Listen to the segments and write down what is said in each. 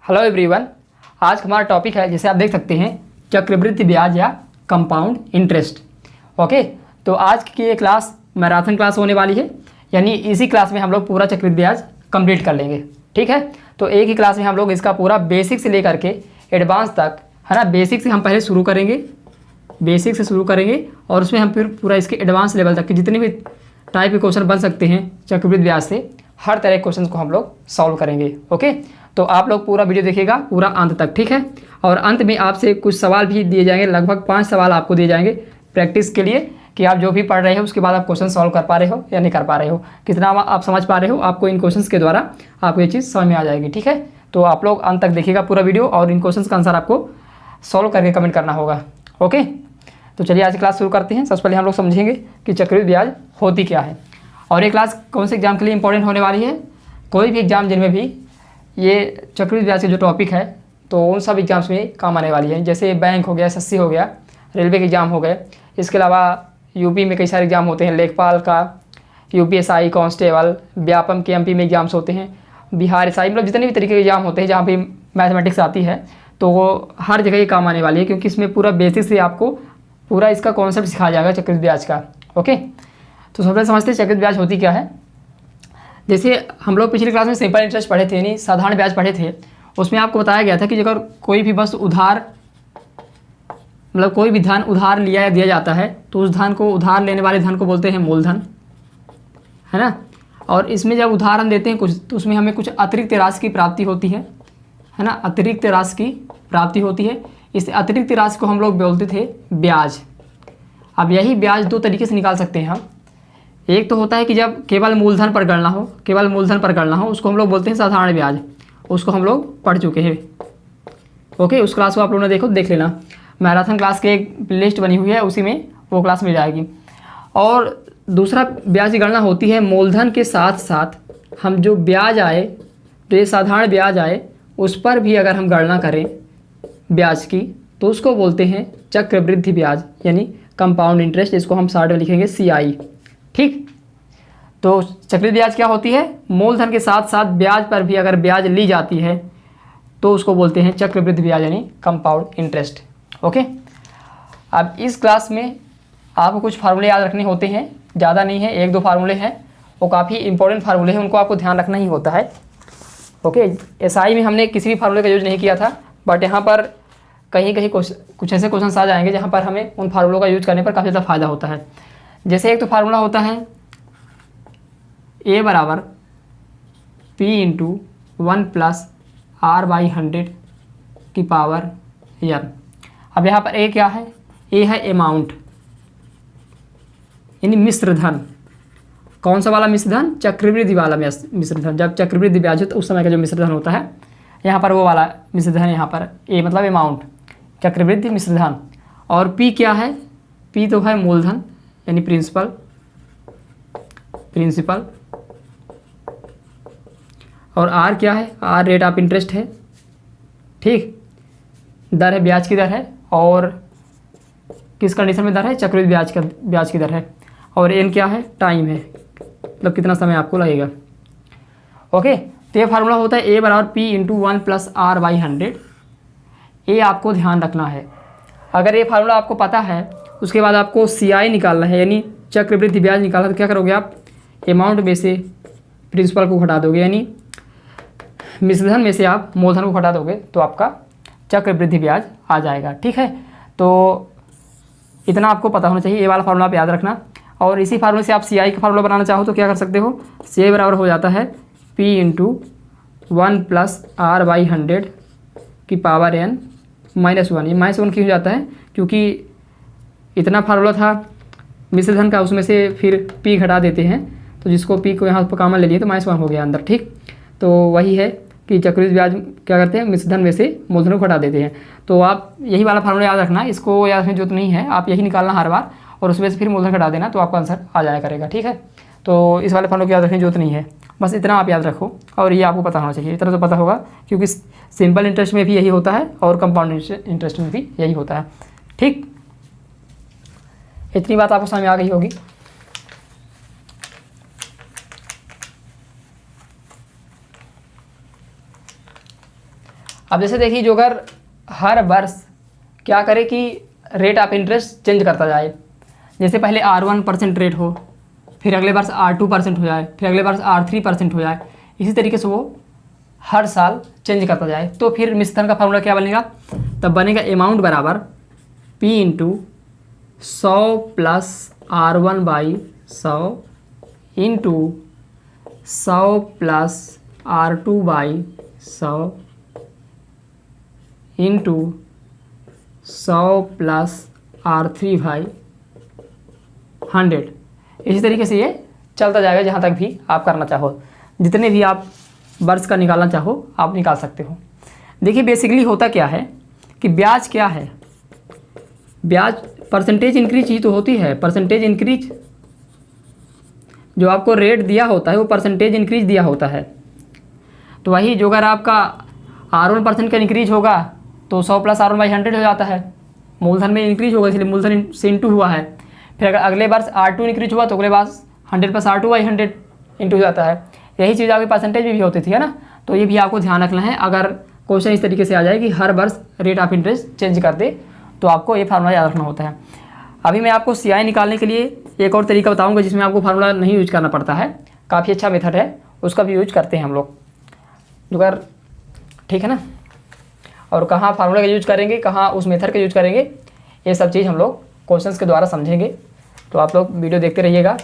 Hello everyone. आज हमारा topic है, जैसे आप देख सकते हैं, चक्रवृद्धि ब्याज या कंपाउंड इंटरेस्ट। ओके, तो आज की ये क्लास मैराथन क्लास होने वाली है, यानी इसी क्लास में हम लोग पूरा चक्रवृद्धि ब्याज कंप्लीट कर लेंगे। ठीक है, तो एक ही क्लास में हम लोग इसका पूरा बेसिक से लेकर के एडवांस तक, है ना, बेसिक से हम पहले शुरू करेंगे, बेसिक से शुरू करेंगे और उसमें हम फिर पूरा इसके एडवांस लेवल तक के जितने भी टाइप के क्वेश्चन बन सकते हैं चक्रवृद्धि ब्याज से, हर तरह के क्वेश्चन को हम लोग सॉल्व करेंगे। ओके, तो आप लोग पूरा वीडियो देखिएगा पूरा अंत तक, ठीक है। और अंत में आपसे कुछ सवाल भी दिए जाएंगे, लगभग 5 सवाल आपको दिए जाएंगे प्रैक्टिस के लिए, कि आप जो भी पढ़ रहे हो उसके बाद आप क्वेश्चन सॉल्व कर पा रहे हो या नहीं कर पा रहे हो, कितना आप समझ पा रहे हो। आपको इन क्वेश्चंस के द्वारा आपको ये चीज़ समझ में आ जाएगी। ठीक है, तो आप लोग अंत तक देखिएगा पूरा वीडियो और इन क्वेश्चन का आंसर आपको सॉल्व करके कमेंट करना होगा। ओके, तो चलिए आज क्लास शुरू करते हैं। सबसे पहले हम लोग समझेंगे कि चक्रवृद्धि ब्याज होती क्या है, और ये क्लास कौन से एग्जाम के लिए इंपॉर्टेंट होने वाली है। कोई भी एग्जाम जिनमें भी ये चक्रवृद्धि ब्याज के जो टॉपिक है, तो उन सब एग्जाम्स में काम आने वाली है। जैसे बैंक हो गया, एसएससी हो गया, रेलवे के एग्जाम हो गए, इसके अलावा यूपी में कई सारे एग्जाम होते हैं, लेखपाल का, यूपीएसआई, कांस्टेबल, व्यापम के एमपी में एग्जाम्स होते हैं, बिहार एसआई, मतलब जितने भी तरीके के एग्जाम होते हैं जहाँ पे मैथमेटिक्स आती है, तो वो हर जगह ये काम आने वाली है, क्योंकि इसमें पूरा बेसिक से आपको पूरा इसका कॉन्सेप्ट सिखाया जाएगा चक्रवृद्धि ब्याज का। ओके, तो सबसे समझते हैं चक्रवृद्धि ब्याज होती क्या है। जैसे हम लोग पिछली क्लास में सिंपल इंटरेस्ट पढ़े थे, यानी साधारण ब्याज पढ़े थे, उसमें आपको बताया गया था कि अगर कोई भी वस्तु उधार, मतलब कोई भी धन उधार लिया या दिया जाता है, तो उस धन को, उधार लेने वाले धन को बोलते हैं मूलधन, है ना। और इसमें जब उधार हम देते हैं कुछ, तो उसमें हमें कुछ अतिरिक्त राशि की प्राप्ति होती है ना, अतिरिक्त राशि की प्राप्ति होती है। इस अतिरिक्त राशि को हम लोग बोलते थे ब्याज। अब यही ब्याज दो तरीके से निकाल सकते हैं हम। एक तो होता है कि जब केवल मूलधन पर गणना हो, केवल मूलधन पर गणना हो, उसको हम लोग बोलते हैं साधारण ब्याज। उसको हम लोग पढ़ चुके हैं। ओके, उस क्लास को आप लोगों ने देख लेना, मैराथन क्लास की एक लिस्ट बनी हुई है, उसी में वो क्लास मिल जाएगी। और दूसरा ब्याज की गणना होती है मूलधन के साथ साथ हम जो ब्याज आए, तो ये साधारण ब्याज आए, उस पर भी अगर हम गणना करें ब्याज की, तो उसको बोलते हैं चक्रवृद्धि ब्याज, यानी कंपाउंड इंटरेस्ट। इसको हम शॉर्ट में लिखेंगे CI। ठीक, तो चक्रवृद्धि ब्याज क्या होती है, मूलधन के साथ साथ ब्याज पर भी अगर ब्याज ली जाती है, तो उसको बोलते हैं चक्रवृद्धि ब्याज, यानी कंपाउंड इंटरेस्ट। ओके, अब इस क्लास में आपको कुछ फार्मूले याद रखने होते हैं, ज़्यादा नहीं है, 1-2 फार्मूले हैं, वो काफ़ी इंपॉर्टेंट फार्मूले हैं, उनको आपको ध्यान रखना ही होता है। ओके, SI में हमने किसी भी फार्मूले का यूज नहीं किया था, बट यहाँ पर कहीं कहीं कुछ ऐसे क्वेश्चन आ जाएंगे जहाँ पर हमें उन फार्मूलों का यूज करने पर काफ़ी ज़्यादा फायदा होता है। जैसे एक तो फार्मूला होता है A बराबर P इंटू 1 + R/100 की पावर n। अब यहाँ पर A क्या है, A है अमाउंट, यानी मिश्र धन। कौन सा वाला मिश्र धन, चक्रवृद्धि वाला मिश्र धन। जब चक्रवृद्धि ब्याज हो तो उस समय का जो मिश्र धन होता है, यहाँ पर वो वाला मिश्र धन, यहाँ पर A मतलब अमाउंट, चक्रवृद्धि मिश्र धन। और P क्या है, P तो है मूलधन, यानी प्रिंसिपल, और R क्या है, R रेट ऑफ इंटरेस्ट है। ठीक, दर है, ब्याज की दर है, और किस कंडीशन में दर है, चक्रवृद्धि ब्याज की दर है। और N क्या है, टाइम है, मतलब कितना समय आपको लगेगा। ओके, तो ये फार्मूला होता है A बराबर P इंटू 1 + R/100। ये आपको ध्यान रखना है। अगर ये फार्मूला आपको पता है, उसके बाद आपको CI निकालना है, यानी चक्रवृद्धि ब्याज निकालना, तो क्या करोगे आप, अमाउंट में से प्रिंसिपल को घटा दोगे, यानी मिश्रधन में से आप मूलधन को घटा दोगे, तो आपका चक्रवृद्धि ब्याज आ जाएगा। ठीक है, तो इतना आपको पता होना चाहिए, ये वाला फार्मूला आप याद रखना। और इसी फार्मूले से आप CI का फार्मूला बनाना चाहो तो क्या कर सकते हो, CI बराबर हो जाता है P इंटू 1 + R/100 की पावर n -1। ये -1 क्यों हो जाता है, क्योंकि इतना फार्मूला था मिश्रधन का, उसमें से फिर P घटा देते हैं, तो जिसको P को यहाँ पर कॉमन ले लिए तो -1 हो गया अंदर। ठीक, तो वही है कि चक्रवृद्धि ब्याज क्या करते हैं, मिश्रधन में से मूलधन को घटा देते हैं। तो आप यही वाला फार्मूला याद रखना, इसको याद रखने की जरूरत नहीं है, आप यही निकालना हर बार, और उसमें से फिर मूलधन घटा देना, तो आपका आंसर आ जाया करेगा। ठीक है, तो इस वाले फार्मूले को याद रखने की जरूरत नहीं है, बस इतना आप याद रखो, और ये आपको पता होना चाहिए। इतना तो पता होगा, क्योंकि सिंपल इंटरेस्ट में भी यही होता है और कंपाउंड इंटरेस्ट में भी यही होता है। ठीक, इतनी बात आपको समझ में आ गई होगी। अब जैसे देखिए, जो अगर हर वर्ष क्या करे कि रेट ऑफ इंटरेस्ट चेंज करता जाए, जैसे पहले R1% रेट हो, फिर अगले वर्ष R2% हो जाए, फिर अगले वर्ष R3% हो जाए, इसी तरीके से वो हर साल चेंज करता जाए, तो फिर मिश्रण का फार्मूला क्या बनेगा? तब बनेगा अमाउंट बराबर P into 100 plus R1/100 into 100 plus R2/100 into 100 plus R3/100। इसी तरीके से ये चलता जाएगा जहाँ तक भी आप करना चाहो, जितने भी आप वर्ष का निकालना चाहो आप निकाल सकते हो। देखिए बेसिकली होता क्या है कि ब्याज क्या है, ब्याज परसेंटेज इंक्रीज ही तो होती है। परसेंटेज इंक्रीज जो आपको रेट दिया होता है वो परसेंटेज इंक्रीज दिया होता है। तो वही जो अगर आपका R1% का इंक्रीज होगा तो 100 प्लस R1/100 हो जाता है, मूलधन में इंक्रीज होगा इसलिए मूलधन से इंटू हुआ है। फिर अगर अगले वर्ष R2 इंक्रीज हुआ तो अगले वर्ष 100 प्लस R2/100 इंटू हो जाता है। यही चीज़ आपकी परसेंटेज में भी होती थी, है ना। तो ये भी आपको ध्यान रखना है। अगर क्वेश्चन इस तरीके से आ जाए कि हर वर्ष रेट ऑफ इंटरेस्ट चेंज कर दे तो आपको ये फार्मूला याद रखना होता है। अभी मैं आपको CI निकालने के लिए एक और तरीका बताऊंगा जिसमें आपको फार्मूला नहीं यूज करना पड़ता है। काफ़ी अच्छा मेथड है, उसका भी यूज करते हैं हम लोग, अगर ठीक है ना। और कहाँ फार्मूला का यूज करेंगे, कहाँ उस मेथड का यूज करेंगे, ये सब चीज़ हम लोग क्वेश्चंस के द्वारा समझेंगे। तो आप लोग वीडियो देखते रहिएगा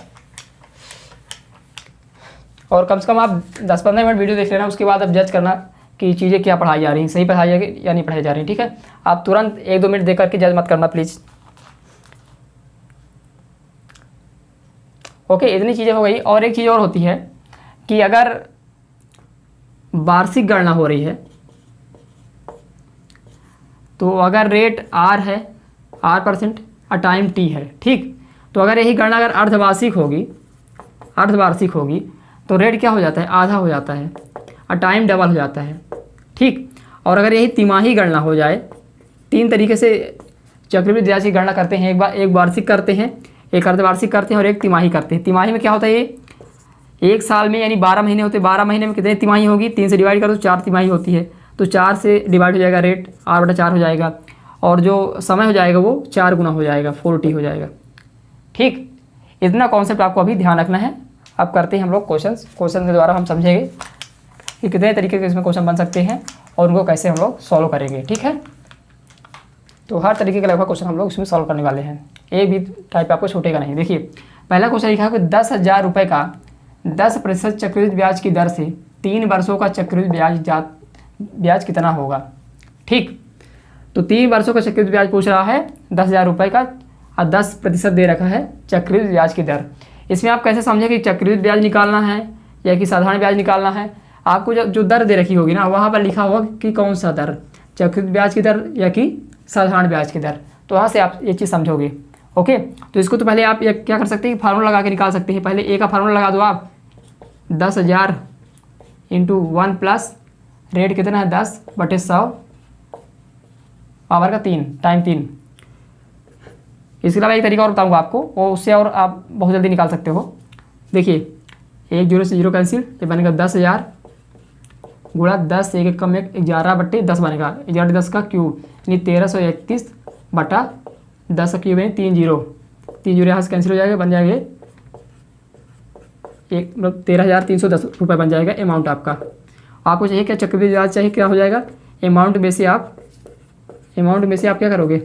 और कम से कम आप 10-15 मिनट वीडियो देख लेना, उसके बाद आप जज करना कि चीज़ें क्या पढ़ाई जा रही हैं, सही पढ़ाई जा रही है या नहीं पढ़ाई जा रही है, ठीक है। आप तुरंत 1-2 मिनट देख करके जज मत करना प्लीज़। ओके, इतनी चीज़ें हो गई। और एक चीज़ और होती है कि अगर वार्षिक गणना हो रही है तो अगर रेट R है, R% और टाइम T है, ठीक। तो अगर यही गणना अगर अर्धवार्षिक होगी तो रेट क्या हो जाता है? आधा हो जाता है और टाइम डबल हो जाता है, ठीक। और अगर यही तिमाही गणना हो जाए, 3 तरीके से चक्रवृद्धि ब्याज की गणना करते हैं। एक वार्षिक करते हैं, एक अर्धवार्षिक करते हैं और एक तिमाही करते हैं। तिमाही में क्या होता है, ये एक साल में यानी 12 महीने होते हैं। 12 महीने में कितने तिमाही होगी? 3 से डिवाइड करो तो 4 तिमाही होती है। तो 4 से डिवाइड हो जाएगा, रेट R/4 हो जाएगा और जो समय हो जाएगा वो 4 गुना हो जाएगा, 4T हो जाएगा, ठीक। इतना कॉन्सेप्ट आपको अभी ध्यान रखना है। अब करते हैं हम लोग क्वेश्चन के द्वारा हम समझेंगे कि कितने तरीके के इसमें क्वेश्चन बन सकते हैं और उनको कैसे हम लोग सॉल्व करेंगे, ठीक है। तो हर तरीके के लगभग क्वेश्चन हम लोग इसमें सॉल्व करने वाले हैं, एक भी टाइप आपको छूटेगा नहीं। देखिए पहला क्वेश्चन लिखा है कि 10,000 रुपये का 10% चक्रवृद्धि ब्याज की दर से 3 वर्षों का चक्रवृद्धि ब्याज कितना होगा, ठीक। तो 3 वर्षों का चक्रवृद्धि ब्याज पूछ रहा है 10,000 रुपये का और 10% दे रखा है चक्रवृद्धि ब्याज की दर। इसमें आप कैसे समझें कि चक्रवृद्धि ब्याज निकालना है या कि साधारण ब्याज निकालना है? आपको जो दर दे रखी होगी ना, वहाँ पर लिखा होगा कि कौन सा दर, चक्रवृद्धि ब्याज की दर या कि साधारण ब्याज की दर। तो वहाँ से आप ये चीज़ समझोगे, ओके। तो इसको तो पहले आप ये क्या कर सकते हैं, फार्मूला लगा के निकाल सकते हैं। पहले ए का फार्मूला लगा दो आप, 10,000 इंटू 1 प्लस रेट कितना है 10/100 पावर का 3 टाइम 3। इसके अलावा एक तरीका और बताऊंगा आपको, वो उससे और आप बहुत जल्दी निकाल सकते हो। देखिए 1 0 से 0 कैंसिल, ये बनेगा 10,000 गुणा 10 1 कम 1 11/10 बनेगा, 11/10 का क्यूब यानी 1331/10 का क्यूब है 3 0 यहाँ से कैंसिल हो जाएगा, बन जाएगा एक मतलब 13,310 रुपये बन जाएगा अमाउंट आपका। आपको चाहिए क्या, चक्रवृद्धि ब्याज चाहिए, क्या हो जाएगा अमाउंट में से आप क्या करोगे,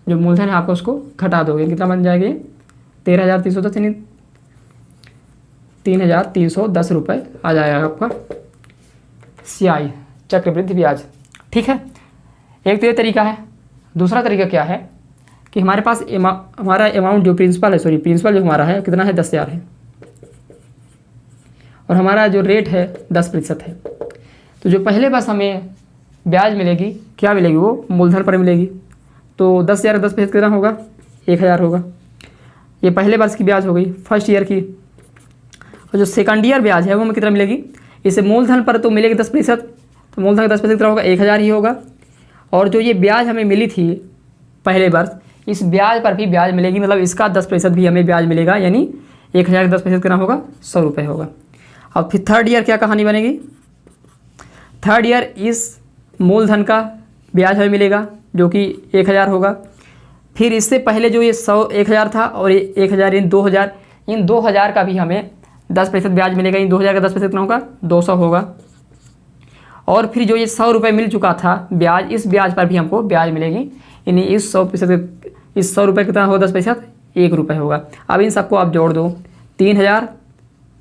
जो मूलधन है आपको उसको घटा दोगे, कितना बन जाएगी 13,310 यानी 3,310 रुपये आ जाएगा आपका CI चक्रवृद्धि ब्याज, ठीक है। एक तो ये तरीका है। दूसरा तरीका क्या है कि हमारे पास हमारा अमाउंट जो प्रिंसिपल जो हमारा है कितना है 10,000 है और हमारा जो रेट है 10% है। तो जो पहले बस हमें ब्याज मिलेगी, क्या मिलेगी, वो मूलधन पर मिलेगी। तो 10,000 का 10% कितना होगा 1,000 होगा। ये पहले वर्ष की ब्याज हो गई, फर्स्ट ईयर की। और जो सेकंड ईयर ब्याज है वो हमें कितना मिलेगी, इसे मूलधन पर तो मिलेगी 10%, तो मूलधन का 10% कितना होगा 1,000 ही होगा। और जो ये ब्याज हमें मिली थी पहले वर्ष, इस ब्याज पर भी ब्याज मिलेगी, मतलब इसका 10% भी हमें ब्याज मिलेगा, यानी 1,000 का 10% कितना होगा 100 रुपये होगा। अब फिर थर्ड ईयर क्या कहानी बनेगी, थर्ड ईयर इस मूलधन का ब्याज हमें मिलेगा जो कि 1000 होगा। फिर इससे पहले जो ये 1000 था और ये 1000 इन 2000 का भी हमें 10% ब्याज मिलेगा। इन 2000 का 10% कितना होगा, 200 होगा। और फिर जो ये 100 रुपये मिल चुका था ब्याज, इस ब्याज पर भी हमको ब्याज मिलेगी। यानी इस 100 रुपये कितना होगा, 10%, 1 रुपये होगा। अब इन सबको आप जोड़ दो, 3000,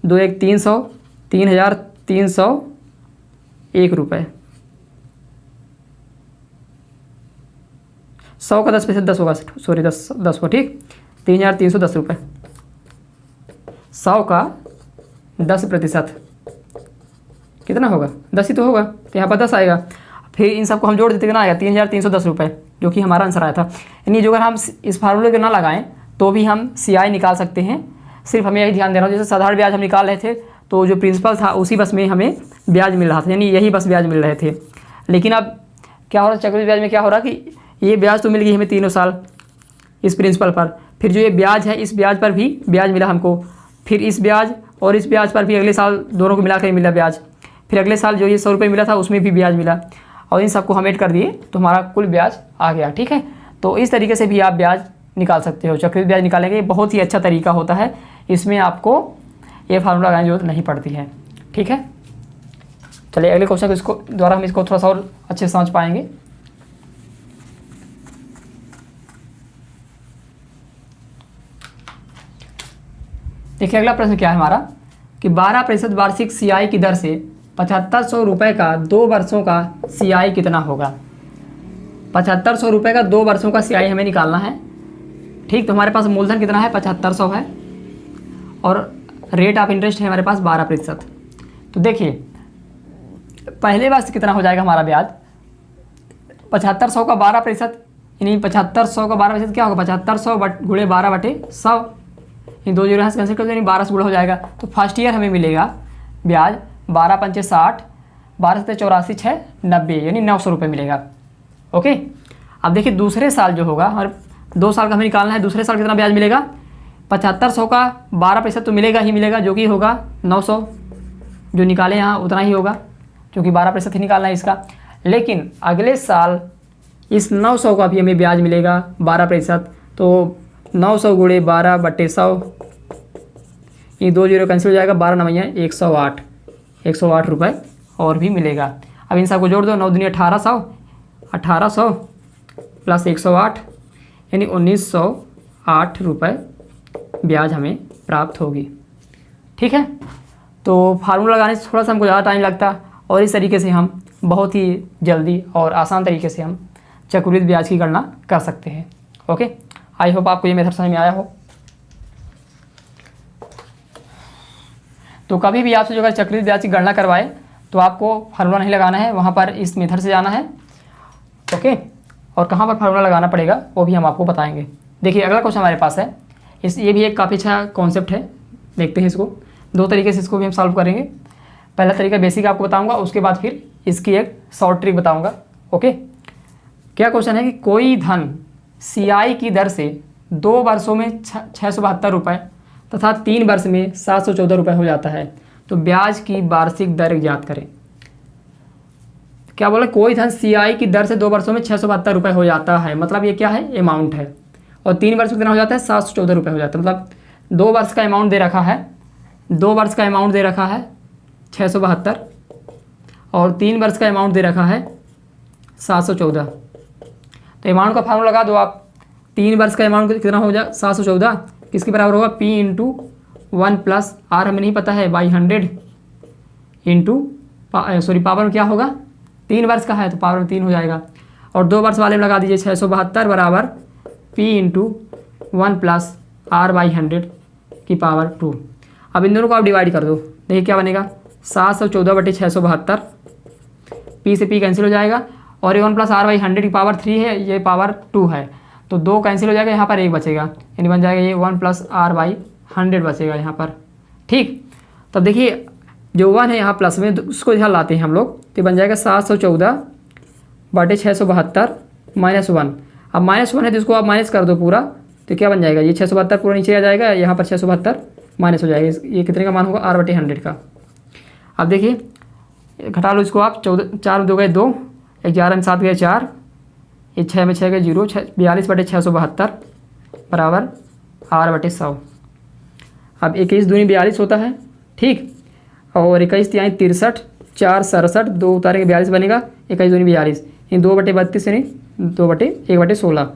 2 1 300, 3300, 1 रुपये। 100 का 10% 10 होगा, सॉरी 10 हो, ठीक, 3310 रुपये। 100 का 10% कितना होगा, 10 ही तो होगा, तो यहाँ पर 10 आएगा। फिर इन सबको हम जोड़ देते कितना आएगा, 3310 रुपये, जो कि हमारा आंसर आया था। यानी जो अगर हम इस फार्मूले को ना लगाएं तो भी हम CI निकाल सकते हैं। सिर्फ हमें यही ध्यान देना हो, जैसे साधारण ब्याज हम निकाल रहे थे तो जो प्रिंसिपल था उसी बस में हमें ब्याज मिल रहा था, यानी यही बस ब्याज मिल रहे थे। लेकिन अब क्या हो रहा है, चक्रवृद्धि ब्याज में क्या हो रहा है कि ये ब्याज तो मिल गई हमें तीनों साल इस प्रिंसिपल पर, फिर जो ये ब्याज है इस ब्याज पर भी ब्याज मिला हमको, फिर इस ब्याज और इस ब्याज पर भी अगले साल दोनों को मिला कर मिला ब्याज, फिर अगले साल जो ये 100 रुपये मिला था उसमें भी ब्याज मिला, और इन सबको हम ऐड कर दिए तो हमारा कुल ब्याज आ गया। ठीक है, तो इस तरीके से भी आप ब्याज निकाल सकते हो। चक्रवृद्धि ब्याज निकालेंगे, ये बहुत ही अच्छा तरीका होता है, इसमें आपको ये फार्मूला लगाने की जरूरत नहीं पड़ती है। ठीक है, चलिए अगले क्वेश्चन इसको द्वारा हम इसको थोड़ा सा और अच्छे से समझ पाएंगे। देखिए अगला प्रश्न क्या है हमारा कि 12% वार्षिक CI की दर से 7500 रुपये का 2 वर्षों का CI कितना होगा। 7500 रुपये का 2 वर्षों का CI हमें निकालना है। ठीक, तो हमारे पास मूलधन कितना है, 7500 है, और रेट ऑफ इंटरेस्ट है हमारे पास 12%। तो देखिए पहले वर्ष कितना हो जाएगा हमारा ब्याज, 7500 का 12%, यानी 7500 का 12% क्या होगा, 7500 गुणे 12/100, इन 2 जीरो यहाँ से कैंसिल कर दो, यानी 12 से गुणा हो जाएगा। तो फर्स्ट ईयर हमें मिलेगा ब्याज 12 पंचे 60, 12 से 84 6 90, यानी 900 रुपये मिलेगा। ओके, अब देखिए दूसरे साल जो होगा, हमारे 2 साल का हमें निकालना है, दूसरे साल कितना ब्याज मिलेगा, 7500 का 12% तो मिलेगा ही मिलेगा, जो कि होगा 900, जो निकाले यहाँ उतना ही होगा क्योंकि 12% ही निकालना है इसका। लेकिन अगले साल इस 900 का भी हमें ब्याज मिलेगा 12%, तो 900 गुणे 12/100, ये 2 जीरो कैंसिल हो जाएगा, 12 9 108 रुपये और भी मिलेगा। अब इन सबको जोड़ दो, 9 दूनी 1800 प्लस 108, यानी 1908 रुपये ब्याज हमें प्राप्त होगी। ठीक है, तो फार्मूला लगाने से थोड़ा सा हमको ज़्यादा टाइम लगता है, और इस तरीके से हम बहुत ही जल्दी और आसान तरीके से हम चक्रवृद्धि ब्याज की गणना कर सकते हैं। ओके, आई होप आपको ये मेथड समझ में आया हो। तो कभी भी आपसे जो अगर चक्रवृद्धि ब्याज की गणना करवाए तो आपको फार्मूला नहीं लगाना है, वहाँ पर इस मेथड से जाना है। ओके, और कहाँ पर फार्मूला लगाना पड़ेगा वो भी हम आपको बताएंगे। देखिए अगला क्वेश्चन हमारे पास है, ये भी एक काफ़ी अच्छा कॉन्सेप्ट है, देखते हैं इसको। 2 तरीके से इसको भी हम सॉल्व करेंगे। पहला तरीका बेसिक आपको बताऊंगा, उसके बाद फिर इसकी एक शॉर्ट ट्रिक बताऊंगा। ओके, क्या क्वेश्चन है कि कोई धन CI की दर से 2 वर्षों में 672 रुपये तथा 3 वर्ष में 714 रुपये हो जाता है, तो ब्याज की वार्षिक दर ज्ञात करें। क्या बोला, कोई धन CI की दर से 2 वर्षों में 672 रुपये हो जाता है, मतलब ये क्या है, अमाउंट है, और 3 वर्ष में कितना हो जाता है, 714 रुपये हो जाता है। मतलब 2 वर्ष का अमाउंट दे रखा है, 2 वर्ष का अमाउंट दे रखा है 672, और 3 वर्ष का अमाउंट दे रखा है 714। तो अमाउंट का फार्मूला लगा दो आप, 3 वर्ष का अमाउंट कितना हो जाए, 714 किसके बराबर होगा, P इंटू 1 प्लस R हमें नहीं पता है, बाई 100 इंटू पावर में क्या होगा, 3 वर्ष का है तो पावर में 3 हो जाएगा, और 2 वर्ष वाले में लगा दीजिए 672 बराबर P into 1 plus R by 100 की पावर 2। अब इन दोनों को आप डिवाइड कर दो, देखिए क्या बनेगा, 714/672, P से P कैंसिल हो जाएगा, और ये 1 प्लस R बाई 100 की पावर 3 है, ये पावर 2 है, तो 2 कैंसिल हो जाएगा, यहाँ पर 1 बचेगा, यानी बन जाएगा ये 1 प्लस R बाई 100 बचेगा यहाँ पर। ठीक, तब देखिए जो 1 है यहाँ प्लस में, उसको यहाँ लाते हैं हम लोग, तो बन जाएगा 714/672 माइनस 1। अब माइनस 1 है तो इसको आप माइनस कर दो पूरा, तो क्या बन जाएगा, ये 672 पूरा नीचे आ जाएगा, यहाँ पर 672 माइनस हो जाएगा, ये कितने का मान होगा, R/100 का। अब देखिए घटा लो इसको आप, 4 2 गए 2, 11 में 7 गए 4, ये 6 में 6 गए 0, 42/672 बराबर R/100। अब 21 दूनी 42 होता है, ठीक। और 21 तिहाई 63, 4 67, 2 उतारेंगे 42 बनेगा, 21 दूनी 42, ये 2/32 यानी 2/1/16।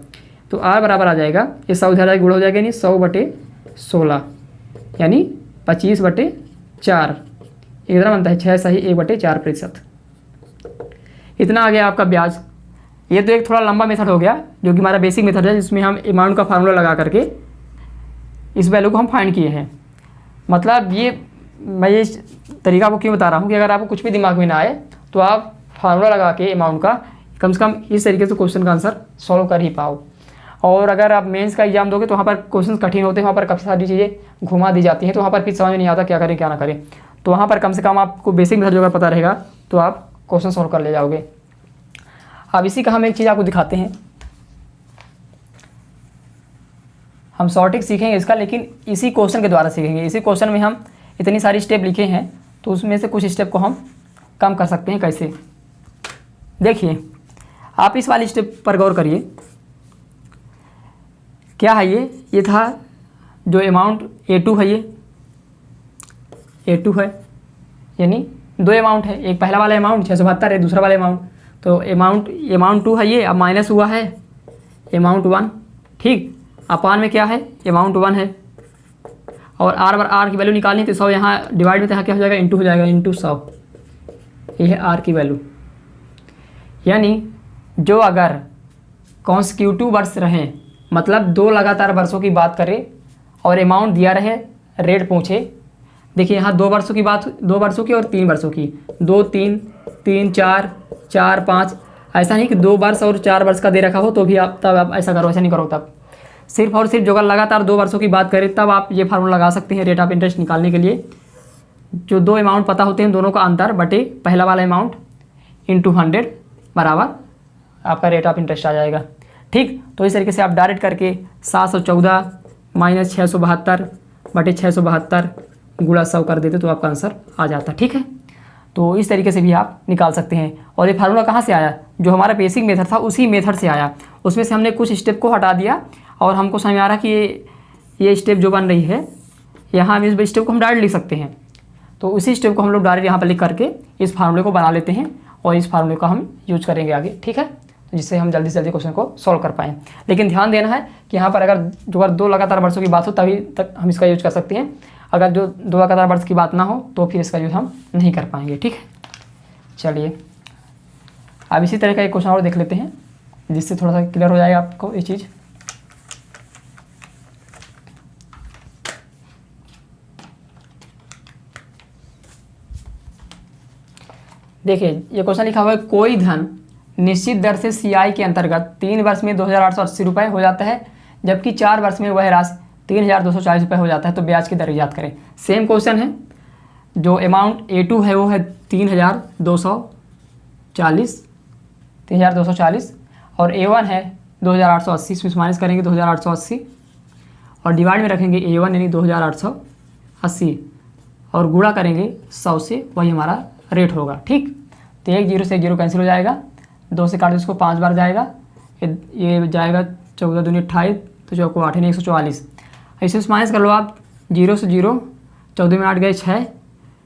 तो R बराबर आ जाएगा, ये 100 इधर गुणा हो जाएगा, यानी 100/16 यानी 25/4। इधर बनता है 6 सही 1/4%। इतना आ गया आपका ब्याज। ये तो एक थोड़ा लंबा मेथड हो गया, जो कि हमारा बेसिक मेथड है, जिसमें हम अमाउंट का फार्मूला लगा करके इस वैल्यू को हम फाइंड किए हैं। मतलब ये मैं ये तरीका आपको क्यों बता रहा हूँ कि अगर आपको कुछ भी दिमाग में ना आए तो आप फार्मूला लगा के अमाउंट का कम से कम इस तरीके से क्वेश्चन का आंसर सॉल्व कर ही पाओ। और अगर आप मेंस का एग्जाम दोगे तो वहाँ पर क्वेश्चन कठिन होते हैं, वहाँ पर काफ़ी सारी चीज़ें घुमा दी जाती हैं, तो वहाँ पर फिर समझ में नहीं आता क्या करें क्या ना करें। तो वहाँ पर कम से कम आपको बेसिक मेथड अगर पता रहेगा तो आप क्वेश्चन सॉल्व कर ले जाओगे। अब इसी का हम एक चीज़ आपको दिखाते हैं, हम सॉर्टिंग सीखेंगे इसका, लेकिन इसी क्वेश्चन के द्वारा सीखेंगे। इसी क्वेश्चन में हम इतनी सारी स्टेप लिखे हैं, तो उसमें से कुछ स्टेप को हम कम कर सकते हैं। कैसे, देखिए आप इस वाली स्टेप पर गौर करिए। क्या है ये था जो अमाउंट A2 है, ये A2 है, यानी दो अमाउंट है, एक पहला वाला अमाउंट 672 है, दूसरा वाला अमाउंट। तो अमाउंट 2 है ये, अब माइनस हुआ है अमाउंट 1, ठीक। अपान में क्या है, अमाउंट 1 है, और R की वैल्यू निकालनी तो 100 यहाँ डिवाइड में तो यहाँ क्या हो जाएगा, इंटू हो जाएगा, इंटू 100। ये है R की वैल्यू। यानी जो अगर कॉन्सिक्यूटिव वर्ष रहें, मतलब 2 लगातार वर्षों की बात करें और अमाउंट दिया रहे, रेट पूछे। देखिए यहाँ 2 वर्षों की बात, 2 वर्षों की और 3 वर्षों की, 2 3 3 4 4 5। ऐसा नहीं कि 2 वर्ष और 4 वर्ष का दे रखा हो तो भी आप तब आप ऐसा करो, ऐसा नहीं करो। तब सिर्फ और सिर्फ जो अगर लगातार 2 वर्षों की बात करें तब आप ये फार्मूला लगा सकते हैं रेट ऑफ इंटरेस्ट निकालने के लिए। जो 2 अमाउंट पता होते हैं, दोनों का अंतर बटे पहला वाला अमाउंट इंटू 100 बराबर आपका रेट ऑफ इंटरेस्ट आ जाएगा, ठीक। तो इस तरीके से आप डायरेक्ट करके 714 माइनस 672 बटे 672 गुणा 100 कर देते तो आपका आंसर आ जाता, ठीक है। तो इस तरीके से भी आप निकाल सकते हैं। और ये फार्मूला कहाँ से आया, जो हमारा बेसिक मेथड था उसी मेथड से आया। उसमें से हमने कुछ स्टेप को हटा दिया और हमको समझ में आ रहा कि ये स्टेप जो बन रही है यहाँ, इस स्टेप को हम डायरेक्ट लिख सकते हैं। तो उसी स्टेप को हम लोग डायरेक्ट यहाँ पर लिख करके इस फार्मूले को बना लेते हैं और इस फार्मूले का हम यूज करेंगे आगे, ठीक है, जिससे हम जल्दी से जल्दी क्वेश्चन को सॉल्व कर पाएँ। लेकिन ध्यान देना है कि यहाँ पर अगर 2 लगातार वर्षों की बात हो तभी तक हम इसका यूज कर सकते हैं। अगर जो 2 लगातार वर्ष की बात ना हो तो फिर इसका यूज हम नहीं कर पाएंगे, ठीक है। चलिए अब इसी तरह का एक क्वेश्चन और देख लेते हैं, जिससे थोड़ा सा क्लियर हो जाएगा आपको ये चीज़। देखिए ये क्वेश्चन लिखा हुआ है, कोई धन निश्चित दर से CI के अंतर्गत 3 वर्ष में 2880 रुपये हो जाता है, जबकि 4 वर्ष में वह राशि 3240 रुपये हो जाता है, तो ब्याज की दर याद करें। सेम क्वेश्चन है, जो अमाउंट A2 है वो है 3240 और A1 है 2880, इसमें माइनस करेंगे 2880 और डिवाइड में रखेंगे A1 यानी 2880 और गुणा करेंगे 100 से, वही हमारा रेट होगा, ठीक। तो 1 0 से 1 0 कैंसिल हो जाएगा, 2 से काट इसको 5 बार जाएगा, ये जाएगा 14 दूनी 28, तो चौको 8 यानी 144। ऐसे माइनस कर लो आप, 0 से 0, 14 में 8 गए 6,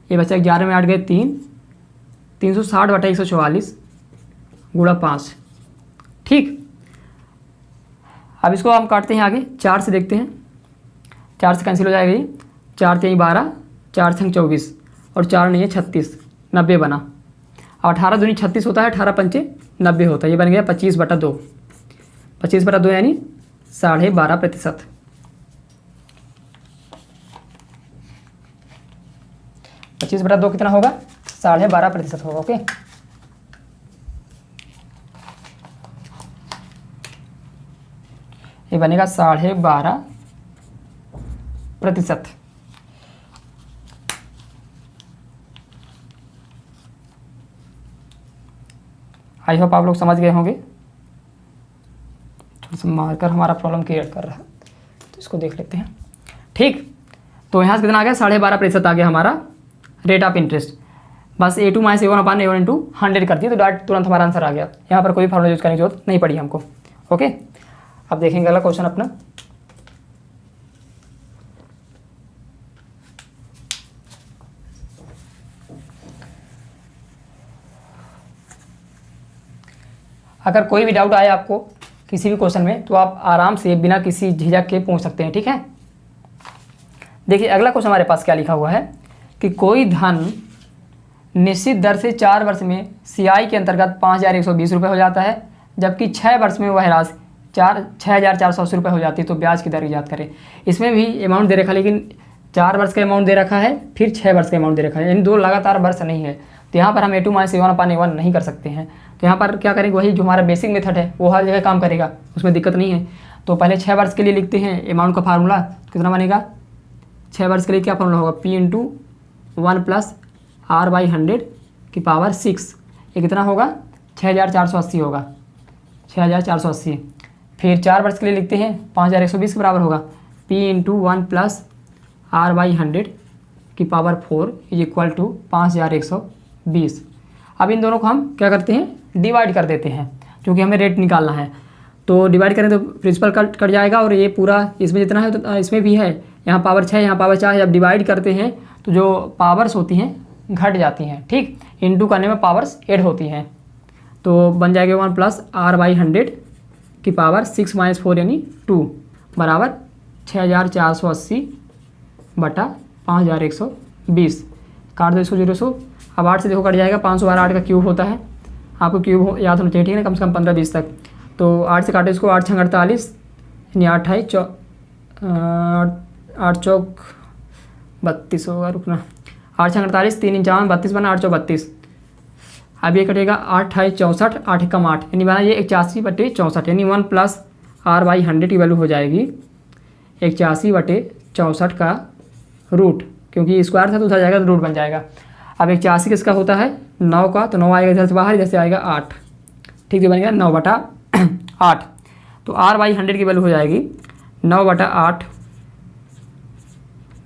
ये बचा 11 में 8 गए 3, 360 बटा 144 गुणा 5, ठीक। अब इसको हम काटते हैं आगे, 4 से देखते हैं, 4 से कैंसिल हो जाएगा, ये 4 3 12, 4 6 24 और 4 नहीं है 36, 90 बना। 18 दूनी 36 होता है, 18 पंचे 90 होता है, ये बन गया 25/2, 25/2 यानी 12.5%। 25/2 कितना होगा, 12.5% होगा, ओके। ये बनेगा 12.5%। आई होप आप लोग समझ गए होंगे। थोड़ा सा मार्कर हमारा प्रॉब्लम क्रिएट कर रहा है, तो इसको देख लेते हैं, ठीक। तो यहाँ से कितना आ गया, 12.5% आ गया हमारा रेट ऑफ इंटरेस्ट। बस A2 माइनस A1 अपान A1 इंटू 100 कर दिए तो डायरेक्ट तुरंत हमारा आंसर आ गया। यहाँ पर कोई फॉर्मूला यूज करने की जरूरत नहीं पड़ी हमको। ओके, अब देखेंगे अगला क्वेश्चन अपना। अगर कोई भी डाउट आए आपको किसी भी क्वेश्चन में तो आप आराम से बिना किसी झिझक के पूछ सकते हैं, ठीक है। देखिए अगला क्वेश्चन हमारे पास क्या लिखा हुआ है कि कोई धन निश्चित दर से 4 वर्ष में CI के अंतर्गत 5,120 रुपये हो जाता है, जबकि 6 वर्ष में वह राशि 6,480 रुपये हो जाती है, तो ब्याज की दर इजाद करें। इसमें भी अमाउंट दे रखा है, लेकिन 4 वर्ष का अमाउंट दे रखा है, फिर 6 वर्ष का अमाउंट दे रखा है, इन दो लगातार वर्ष नहीं है। तो यहाँ पर हम A2 माइनस A1 अपान A1 नहीं कर सकते हैं। तो यहाँ पर क्या करेंगे, वही जो हमारा बेसिक मेथड है वो हर जगह काम करेगा, उसमें दिक्कत नहीं है। तो पहले 6 वर्ष के लिए लिखते हैं अमाउंट का फार्मूला, कितना बनेगा 6 वर्ष के लिए, क्या फार्मूला होगा P इंटू 1 प्लस R/100 की पावर 6, ये कितना होगा 6,480 होगा, 6,480। फिर 4 वर्ष के लिए लिखते हैं 5,120 के बराबर होगा P इंटू 1 प्लस R/100 की पावर 4 इज इक्वल टू 5,120। अब इन दोनों को हम क्या करते हैं, डिवाइड कर देते हैं, क्योंकि हमें रेट निकालना है। तो डिवाइड करें तो प्रिंसिपल कट जाएगा और ये पूरा इसमें जितना है तो इसमें भी है, यहाँ पावर 6 यहाँ पावर 4 है। जब डिवाइड करते हैं तो जो पावर्स होती हैं घट जाती हैं, ठीक। इनटू करने में पावर्स ऐड होती हैं, तो बन जाएगा 1 प्लस R/100 की पावर 6 माइनस 4 यानी 2 बराबर 6,480 बटा 5,120। काट दो इसको 0 अब 8 से देखो कट जाएगा, 500 8 का क्यूब होता है, आपको क्यूब याद होना चाहिए, ठीक है ना, कम से कम 15-20 तक। तो 8 से काटो इसको, 8 छंग 48 यानी 8 चौक 32 होगा, रुकना, 8 छंग 48 3 इंचावन 32 बना 8 चौक 32। अब ये कटेगा 8 है 64 8 कम 8 यानी बना ये 81/64 यानी 1 प्लस R/100 की वैल्यू हो जाएगी 81/64 का रूट, क्योंकि स्क्वायर था तो उधर जाएगा तो रूट बन जाएगा। अब 81 किसका होता है 9 का, तो 9 आएगा इधर से बाहर, इधर से आएगा 8, ठीक है, बनेगा 9/8। तो R/100 की वैल्यू हो जाएगी 9/8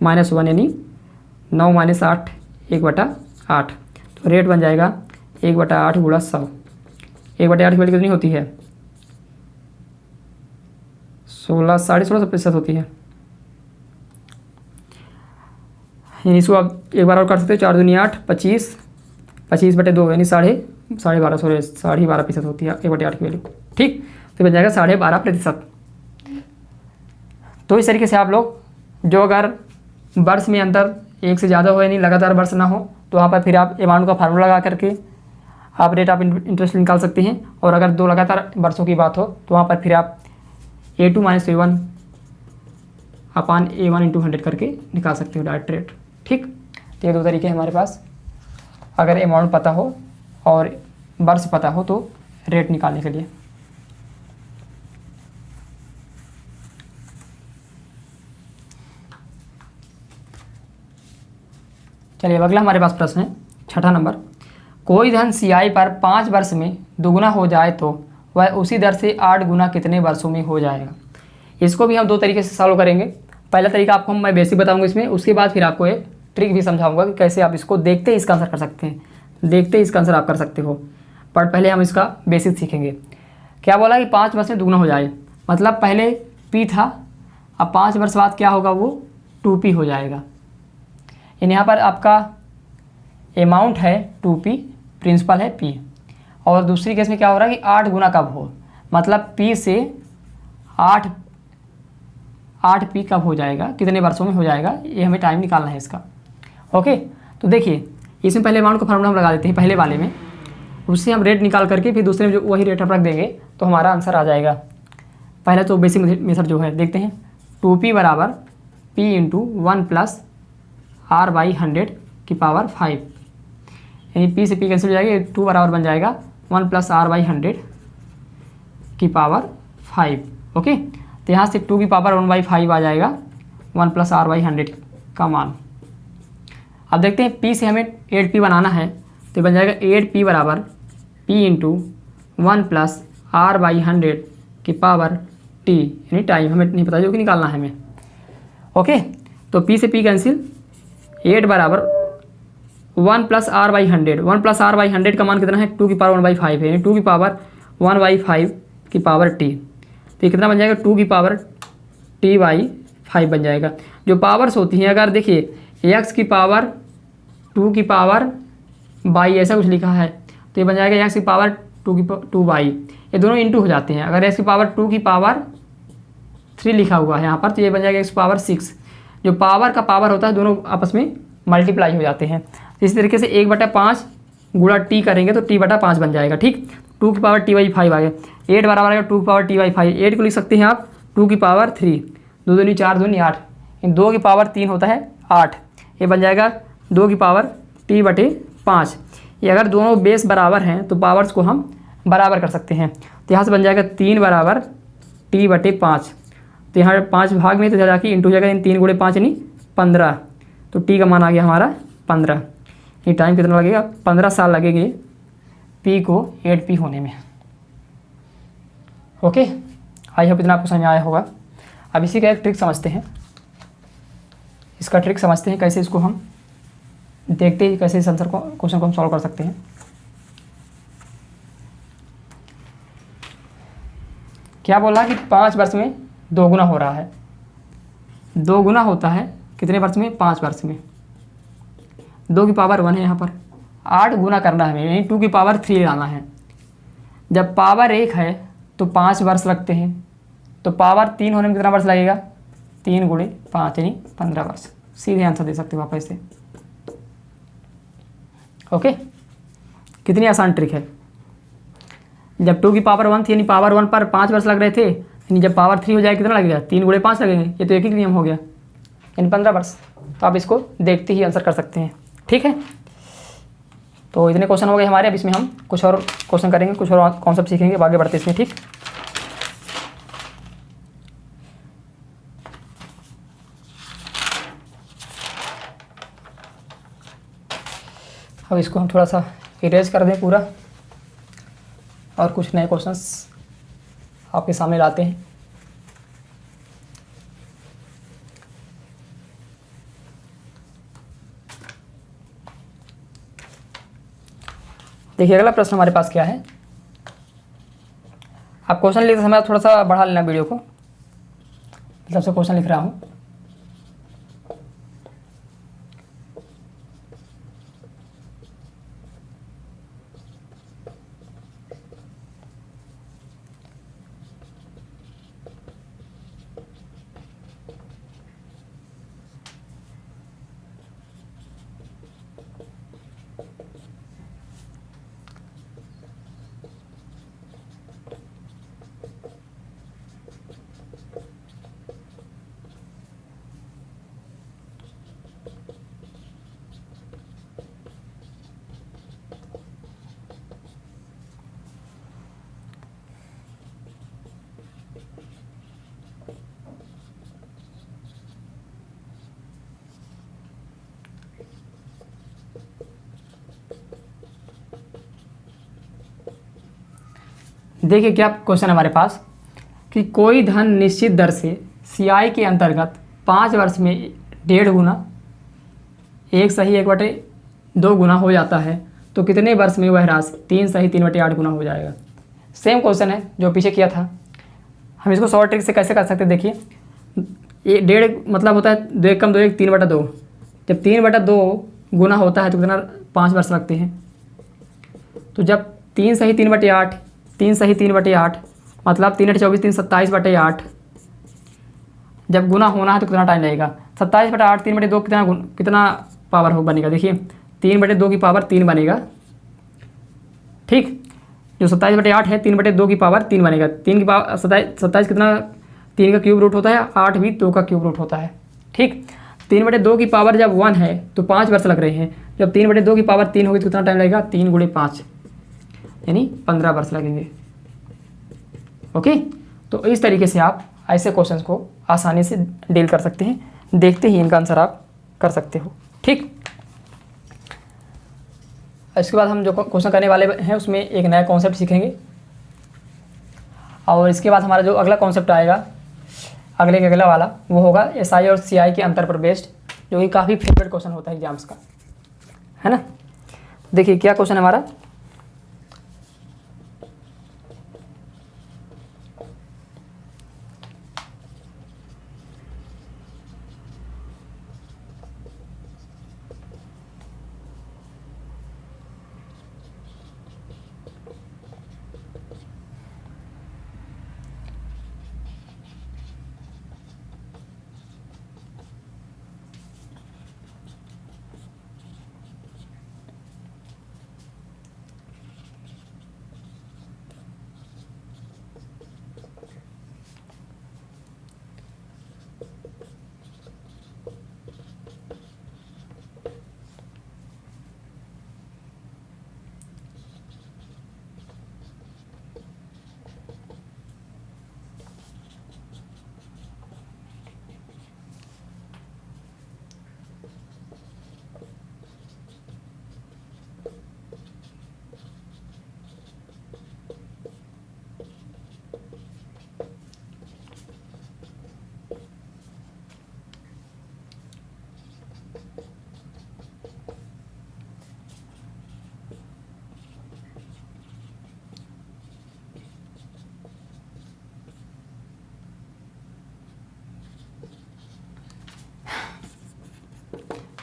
माइनस 1 यानी 9 माइनस 8 1/8। तो रेट बन जाएगा 1/8 गुणा 100। 1/8 की वैल्यू कितनी होती है 16 16.5% होती है, यानी इसको आप एक बार और कर सकते हो, 4 दूनी 8 25 25/2 यानी 12.5% होती है 1/8 की वैल्यू, ठीक। तो बन जाएगा 12.5%। तो इस तरीके से आप लोग जो अगर वर्ष में अंतर एक से ज़्यादा हो यानी लगातार वर्ष ना हो तो वहाँ पर फिर आप अमाउंट का फार्मूला लगा करके आप रेट ऑफ इंटरेस्ट निकाल सकते हैं। और अगर 2 लगातार वर्षों की बात हो तो वहाँ पर फिर आप A2 माइनस A1 अपान A1 इंटू 100 करके निकाल सकते हो डायरेक्ट रेट, ठीक। तो ये 2 तरीके हैं हमारे पास, अगर अमाउंट पता हो और वर्ष पता हो तो रेट निकालने के लिए। चलिए अब अगला हमारे पास प्रश्न है 6ठा नंबर। कोई धन CI पर 5 वर्ष में दुगुना हो जाए तो वह उसी दर से 8 गुना कितने वर्षों में हो जाएगा। इसको भी हम 2 तरीके से सॉल्व करेंगे। पहला तरीका आपको मैं बेसिक बताऊंगा इसमें, उसके बाद फिर आपको एक ट्रिक भी समझाऊंगा कि कैसे आप इसको देखते ही इसका आंसर कर सकते हैं, देखते ही इसका आंसर आप कर सकते हो। पर पहले हम इसका बेसिक सीखेंगे। क्या बोला कि 5 वर्ष में दुगुना हो जाए, मतलब पहले P था, अब 5 वर्ष बाद क्या होगा वो 2P हो जाएगा। यानी यहाँ पर आपका अमाउंट है 2P, प्रिंसिपल है P, और दूसरी केस में क्या हो रहा है कि 8 गुना कब हो, मतलब P से 8P कब हो जाएगा, कितने वर्षों में हो जाएगा, ये हमें टाइम निकालना है इसका। ओके, तो देखिए इसमें पहले अमाउंट का फार्मूला हम लगा देते हैं पहले वाले में, उससे हम रेट निकाल करके फिर दूसरे में जो वही रेट हम रख देंगे तो हमारा आंसर आ जाएगा। पहले तो बेसिक मेथड जो है देखते हैं, 2P बराबर P इंटू 1 प्लस R/100 की पावर 5, यानी P से P कैंसिल हो जाएगी, 2 बराबर बन जाएगा 1 प्लस R/100 की पावर 5। ओके, तो यहाँ से 2 की पावर 1/5 आ जाएगा 1 प्लस R/100 का मान। अब देखते हैं P से हमें 8P बनाना है, तो बन जाएगा 8P बराबर P इंटू 1 प्लस R/100 की पावर T, यानी टाइम हमें नहीं पता जो कि निकालना है हमें। ओके, तो P से P कैंसिल, 8 बराबर 1 plus R by 100, 1 plus R by 100 का मान कितना है 2 की पावर 1/5 है, यानी 2 की पावर 1/5 की पावर टी। तो ये कितना बन जाएगा 2 की पावर t/5 बन जाएगा। जो पावर्स होती हैं अगर देखिए x की पावर 2 की पावर बाई ऐसा कुछ लिखा है तो ये बन जाएगा x की पावर 2 बाई, ये दोनों इंटू हो जाते हैं। अगर x की पावर 2 की पावर 3 लिखा हुआ है यहाँ पर तो ये बन जाएगा x की पावर 6। जो पावर का पावर होता है दोनों आपस में मल्टीप्लाई हो जाते हैं। इसी तरीके से 1/5 गुणा t करेंगे तो t/5 बन जाएगा। ठीक, 2 की पावर t/5 आ गया। 8 बराबर आएगा 2 की पावर t/5। 8 को लिख सकते हैं आप 2 की पावर 3, 2 दूनी 4 दूनी 8, 2 की पावर 3 होता है 8, ये बन जाएगा 2 की पावर t/5। ये अगर दोनों बेस बराबर हैं तो पावर्स को हम बराबर कर सकते हैं। तो यहाँ से बन जाएगा 3 बराबर t/5। तो यहाँ 5 भाग में तो जाके इंटू हो जाएगा, 3 गुणे 5 यानी 15। तो टी का मान आ गया हमारा 15। ये टाइम कितना लगेगा 15 साल लगेंगे पी को 8p होने में। ओके, आई होप इतना आपको समझ में आया होगा। अब इसी का एक ट्रिक समझते हैं, इसका ट्रिक समझते हैं कैसे इसको हम देखते हैं कैसे इस आंसर को क्वेश्चन को हम सॉल्व कर सकते हैं। क्या बोला कि 5 वर्ष में 2 गुना हो रहा है। 2 गुना होता है कितने वर्ष में 5 वर्ष में। 2 की पावर 1 है यहाँ पर, 8 गुना करना है यानी 2 की पावर 3 लाना है। जब पावर 1 है तो 5 वर्ष लगते हैं, तो पावर 3 होने में कितना वर्ष लगेगा 3 गुणे 5 यानी 15 वर्ष। सीधे आंसर दे सकते हो आप ऐसे। ओके, कितनी आसान ट्रिक है। जब 2 की पावर 1 थी यानी पावर 1 पर 5 वर्ष लग रहे थे, यानी जब पावर 3 हो जाए कितना लगेगा 3 गुणे 5 लगेंगे। ये तो एक ही नियम हो गया यानी 15 वर्ष। तो आप इसको देखते ही आंसर कर सकते हैं। ठीक है, तो इतने क्वेश्चन हो गए हमारे। अब इसमें हम कुछ और क्वेश्चन करेंगे, कुछ और कॉन्सेप्ट सीखेंगे, आगे बढ़ते इसमें। ठीक, अब इसको हम थोड़ा सा इरेज कर दें पूरा और कुछ नए क्वेश्चंस आपके सामने लाते हैं। देखिए अगला प्रश्न हमारे पास क्या है। आप क्वेश्चन लिखते समय थोड़ा सा बढ़ा लेना वीडियो को, मतलब से क्वेश्चन लिख रहा हूँ। देखिए क्या क्वेश्चन है हमारे पास कि कोई धन निश्चित दर से CI के अंतर्गत 5 वर्ष में 1.5 गुना 1/1/2 गुना हो जाता है, तो कितने वर्ष में वह राशि 3/3/8 गुना हो जाएगा। सेम क्वेश्चन है जो पीछे किया था। हम इसको शॉर्ट ट्रिक से कैसे कर सकते हैं। देखिए 1.5 मतलब होता है 2 × 2 = 3/2। जब 3/2 गुना होता है तो कितना 5 वर्ष लगते हैं। तो जब 3/3/8 3/3/8 मतलब 3 × 8 = 24, 3 27/8 जब गुना होना है तो कितना टाइम लगेगा। 27/8 3/2 कितना पावर हो बनेगा। देखिए 3/2 की पावर 3 बनेगा। ठीक, जो 27/8 है 3/2 की पावर 3 बनेगा। 3 की पावर 27 कितना 3 का क्यूब रूट होता है, 8 भी 2 का क्यूब रूट होता है। ठीक, 3/2 की पावर जब 1 है तो 5 वर्ष लग रहे हैं। जब 3/2 की पावर 3 होगी तो कितना टाइम लगेगा 3 × 5 यानी 15 वर्ष लगेंगे। ओके, तो इस तरीके से आप ऐसे क्वेश्चंस को आसानी से डील कर सकते हैं, देखते ही इनका आंसर आप कर सकते हो। ठीक, इसके बाद हम जो क्वेश्चन करने वाले हैं उसमें एक नया कॉन्सेप्ट सीखेंगे और इसके बाद हमारा जो अगला कॉन्सेप्ट आएगा अगला वाला वो होगा SI और CI के अंतर पर बेस्ड, जो कि काफ़ी फेवरेट क्वेश्चन होता है एग्जाम्स का। है ना। देखिए क्या क्वेश्चन है हमारा,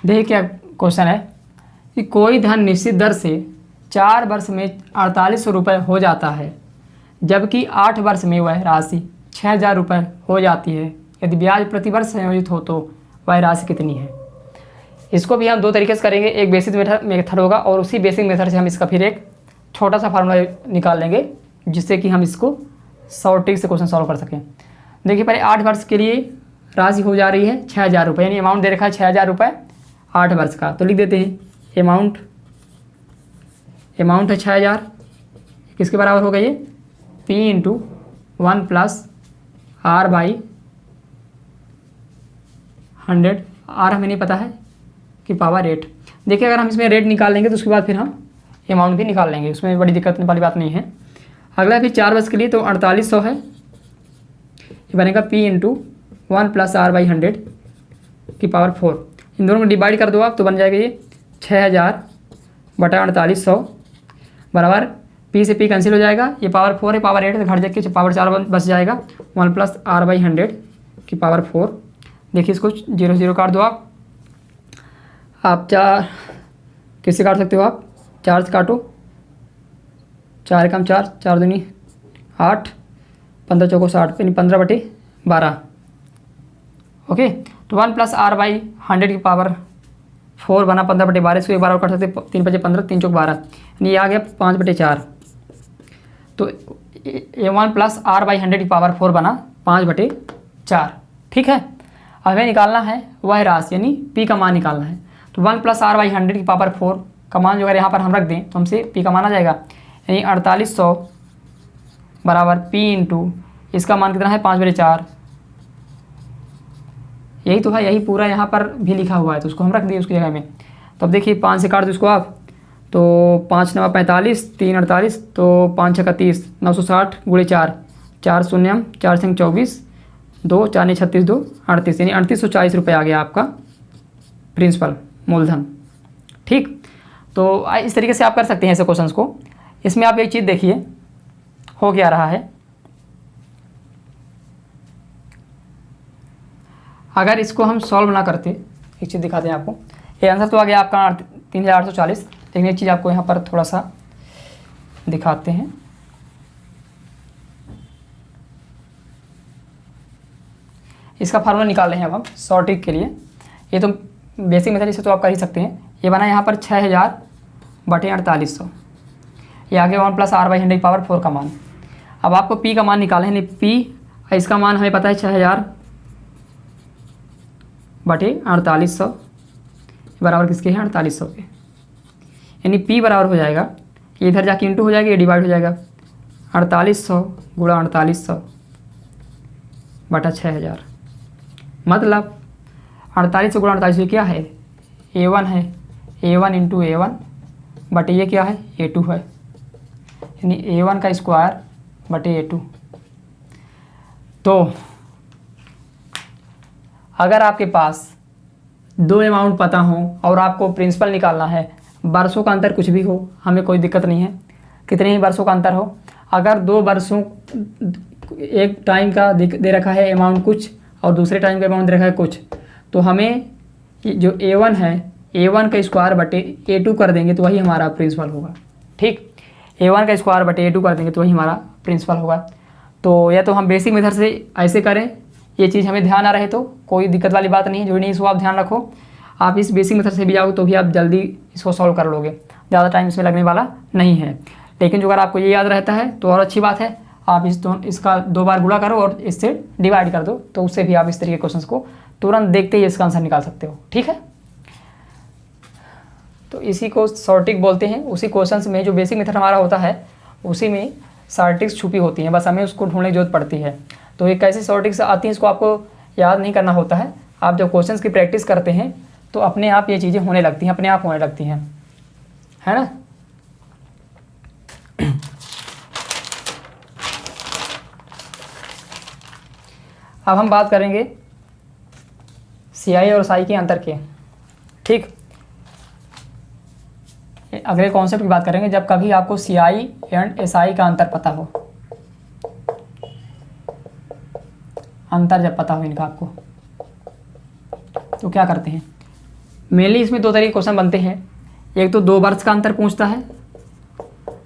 देखिए क्या क्वेश्चन है कि कोई धन निश्चित दर से 4 वर्ष में 4800 रुपये हो जाता है, जबकि 8 वर्ष में वह राशि 6000 रुपये हो जाती है। यदि ब्याज प्रति वर्ष संयोजित हो तो वह राशि कितनी है। इसको भी हम दो तरीके से करेंगे, एक बेसिक मेथड होगा और उसी बेसिक मेथड से हम इसका फिर एक छोटा सा फार्मूला निकाल लेंगे, जिससे कि हम इसको शॉर्ट ट्रिक से क्वेश्चन सॉल्व कर सकें। देखिए पहले 8 वर्ष के लिए राशि हो जा रही है 6000 रुपये, यानी अमाउंट दे रखा है 6000 रुपये 8 वर्ष का। तो लिख देते हैं अमाउंट है 6000, किसके बराबर होगा ये, P into 1 plus R by 100। R हमें नहीं पता है कि पावर 8। देखिए अगर हम इसमें रेट निकाल लेंगे तो उसके बाद फिर हम अमाउंट भी निकाल लेंगे, उसमें बड़ी दिक्कत वाली बात नहीं है। अगला फिर 4 वर्ष के लिए तो 4800 है, ये बनेगा P into 1 plus R by 100 की पावर 4। इन दोनों को डिवाइड कर दो आप तो बन जाएगा ये 6000 बटा 4800 बराबर P से P कैंसिल हो जाएगा, ये पावर 4 है, पावर 8 है तो घट जाके पावर 4 बच जाएगा 1 प्लस R बाई 100 की पावर 4। देखिए इसको 0 0 काट दो आप 4 किससे काट सकते हो आप, 4 से काटो, 4 कम 4, 4 दूनी 8, 15 चौको 60, यानी 15/12। ओके, तो 1 प्लस R बाई 100 की पावर 4 बना 15/12। इसको एक बार और कर सकते, 3 × 5 = 15, 3 × 12, यानी ये आ गया 5/4। तो ये 1 प्लस R बाई 100 की पावर 4 बना 5/4। ठीक है, हमें निकालना है वह राशि, यानी P का मान निकालना है। तो 1 प्लस R बाई 100 की पावर 4 का मान जो अगर यहाँ पर हम रख दें तो हमसे P का मान आ जाएगा, यानी 4800 बराबर P इंटू इसका मान कितना है 5/4। यही तो है, यही पूरा यहाँ पर भी लिखा हुआ है, तो उसको हम रख दिए उसकी जगह में। तो अब देखिए 5 से काट दो इसको आप, तो 5 9 45, 3 48, तो 5 6 30, 960 × 4, 4 0 4 5 24, 2 4 9 36, 2 38, यानी 3840 रुपये आ गया आपका प्रिंसिपल मूलधन। ठीक, तो इस तरीके से आप कर सकते हैं ऐसे क्वेश्चंस को। इसमें आप एक चीज़ देखिए हो क्या रहा है, अगर इसको हम सॉल्व ना करते, एक चीज़ दिखाते हैं आपको। ये आंसर तो आ गया आपका 3840, लेकिन एक चीज़ आपको यहाँ पर थोड़ा सा दिखाते हैं। इसका फार्मूला निकाल रहे हैं अब हम शॉर्ट ट्रिक के लिए। ये तो बेसिक मेथड इसे तो आप कर ही सकते हैं। ये बना यहाँ पर 6000 बटे 4800, ये आगे 1 प्लस R बाई 100 की पावर 4 का मान। अब आपको P का मान निकालें, यानी P इसका मान हमें पता है 6000 बटे 4800 बराबर किसके हैं 4800 के, यानी P बराबर हो जाएगा, ये इधर जाके इंटू हो जाएगा, ये डिवाइड हो जाएगा 4800 गुणा 4800 बटा 6000। मतलब 4800 गुणा 4800 क्या है, A1 है, A1 इंटू A1 बटे ये क्या है A2 है, यानी A1 का स्क्वायर बटे A2। तो अगर आपके पास दो अमाउंट पता हो और आपको प्रिंसिपल निकालना है वर्षों का अंतर कुछ भी हो, हमें कोई दिक्कत नहीं है, कितने ही वर्षों का अंतर हो। अगर 2 वर्षों, एक टाइम का दे रखा है अमाउंट कुछ और दूसरे टाइम का अमाउंट दे रखा है कुछ, तो हमें जो A1 है A1 का स्क्वायर बटे A2 कर देंगे तो वही हमारा प्रिंसिपल होगा। ठीक, A1 का स्क्वायर बटे A2 कर देंगे तो वही हमारा प्रिंसिपल होगा। तो या तो हम बेसिक मेथड से ऐसे करें, ये चीज़ हमें ध्यान आ रहे तो कोई दिक्कत वाली बात नहीं है, जो नहीं इसको आप ध्यान रखो। आप इस बेसिक मेथड से भी आओ तो भी आप जल्दी इसको सॉल्व कर लोगे, ज़्यादा टाइम इसमें लगने वाला नहीं है। लेकिन जो अगर आपको ये याद रहता है तो और अच्छी बात है, आप इसका 2 बार गुणा करो और इससे डिवाइड कर दो, तो उससे भी आप इस तरीके के क्वेश्चंस को तुरंत देखते ही इसका आंसर निकाल सकते हो। ठीक है, तो इसी को सॉर्टिंग बोलते हैं। उसी क्वेश्चंस में जो बेसिक मेथड हमारा होता है उसी में सॉर्टिंग्स छुपी होती हैं, बस हमें उसको ढूंढने की जरूरत पड़ती है। तो ये कैसे सॉर्टिंग्स आती हैं इसको आपको याद नहीं करना होता है। आप जब क्वेश्चंस की प्रैक्टिस करते हैं तो अपने आप ये चीज़ें होने लगती हैं, अपने आप होने लगती हैं, है ना। अब हम बात करेंगे CI और SI के अंतर के। ठीक, अगले कॉन्सेप्ट की बात करेंगे जब कभी आपको CI एंड SI का अंतर पता हो, अंतर जब पता हो इनका आपको, तो क्या करते हैं। मेनली इसमें 2 तरीके क्वेश्चन बनते हैं। एक तो 2 वर्ष का अंतर पूछता है,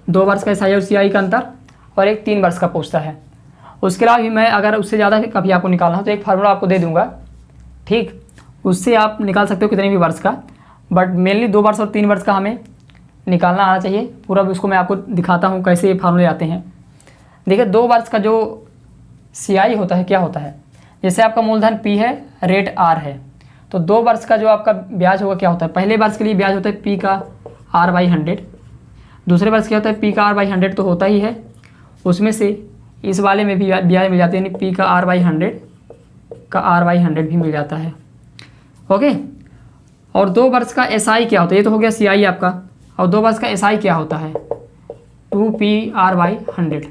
2 वर्ष का SI और CI का अंतर, और एक 3 वर्ष का पूछता है। उसके अलावा भी मैं अगर उससे ज़्यादा कभी आपको निकालना हो तो एक फार्मूला आपको दे दूंगा। ठीक, उससे आप निकाल सकते हो कितने भी वर्ष का, बट मेनली 2 वर्ष और 3 वर्ष का हमें निकालना आना चाहिए पूरा। उसको मैं आपको दिखाता हूँ कैसे ये फार्मूले आते हैं। देखिए 2 वर्ष का जो CI होता है क्या होता है, जैसे आपका मूलधन P है, रेट R है, तो 2 वर्ष का जो आपका ब्याज होगा क्या होता है। पहले वर्ष के लिए ब्याज होता है P का R/100, दूसरे वर्ष क्या होता है P का R/100 तो होता ही है, उसमें से इस वाले में भी ब्याज मिल जाती है, यानी P का R/100 का R/100 भी मिल जाता है। ओके, और 2 वर्ष का SI क्या होता है, ये तो हो गया CI आपका, और 2 वर्ष का SI क्या होता है 2PR/100,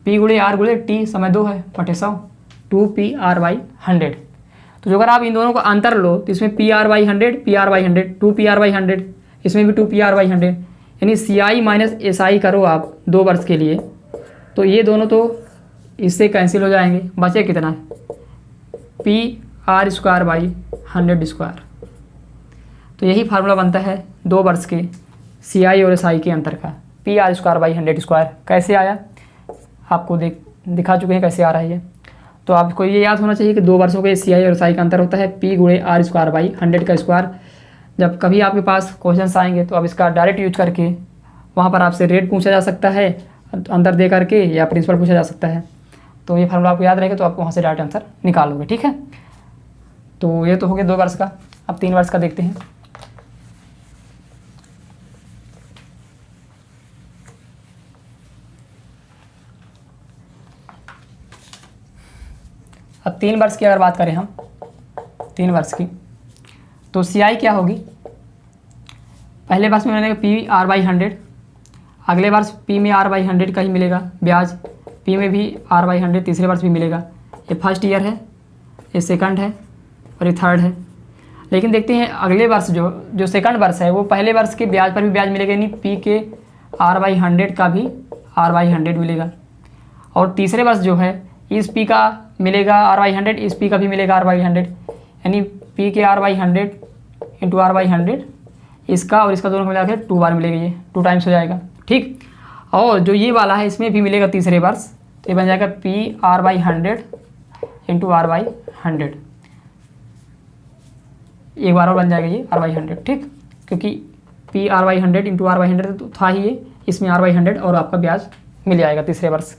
P गुणे R गुणे T समय 2 है बटे 100, 2PR/100। तो जो अगर आप इन दोनों का अंतर लो तो इसमें PR/100 PR/100 2PR/100, इसमें भी 2PR/100, यानी CI माइनस SI करो आप 2 वर्ष के लिए तो ये दोनों तो इससे कैंसिल हो जाएंगे, बचे कितना PR²/100²। तो यही फार्मूला बनता है 2 वर्ष के CI और SI के अंतर का, PR²/100²। कैसे आया आपको दिखा चुके हैं कैसे आ रहा है ये। तो आपको ये याद होना चाहिए कि 2 वर्षों के CI और SI का अंतर होता है P गुणे R²/100 का स्क्वायर। जब कभी आपके पास क्वेश्चंस आएंगे तो आप इसका डायरेक्ट यूज करके वहाँ पर आपसे रेट पूछा जा सकता है अंतर दे करके, या प्रिंसिपल पूछा जा सकता है। तो ये फार्मूला आपको याद रहेगा तो आप वहाँ से डायरेक्ट आंसर निकालोगे। ठीक है, तो ये तो हो गया 2 वर्ष का। अब 3 वर्ष का देखते हैं। अब 3 वर्ष की अगर बात करें हम 3 वर्ष की, तो CI क्या होगी। पहले वर्ष में मिलेगा PR/100, अगले वर्ष P में R/100 का ही मिलेगा ब्याज, P में भी R/100 तीसरे वर्ष भी मिलेगा। ये फर्स्ट ईयर है, ये सेकंड है और ये थर्ड है। लेकिन देखते हैं अगले वर्ष जो सेकंड वर्ष है वो पहले वर्ष के ब्याज पर भी ब्याज मिलेगा, यानी P के R/100 का भी R/100 मिलेगा। और तीसरे वर्ष जो है इस P का मिलेगा R/100, इस P का भी मिलेगा R/100, यानी P के R/100 इंटू R/100, इसका और इसका दोनों को मिलाकर 2 बार मिलेगा, ये 2 टाइम्स हो जाएगा। ठीक, और जो ये वाला है इसमें भी मिलेगा तीसरे वर्ष, तो ये बन जाएगा PR/100 इंटू R/100, एक बार और बन जाएगा ये R/100। ठीक, क्योंकि PR/100 इंटू R/100 तो था ही ये, इसमें R/100 और आपका ब्याज मिल जाएगा तीसरे वर्ष।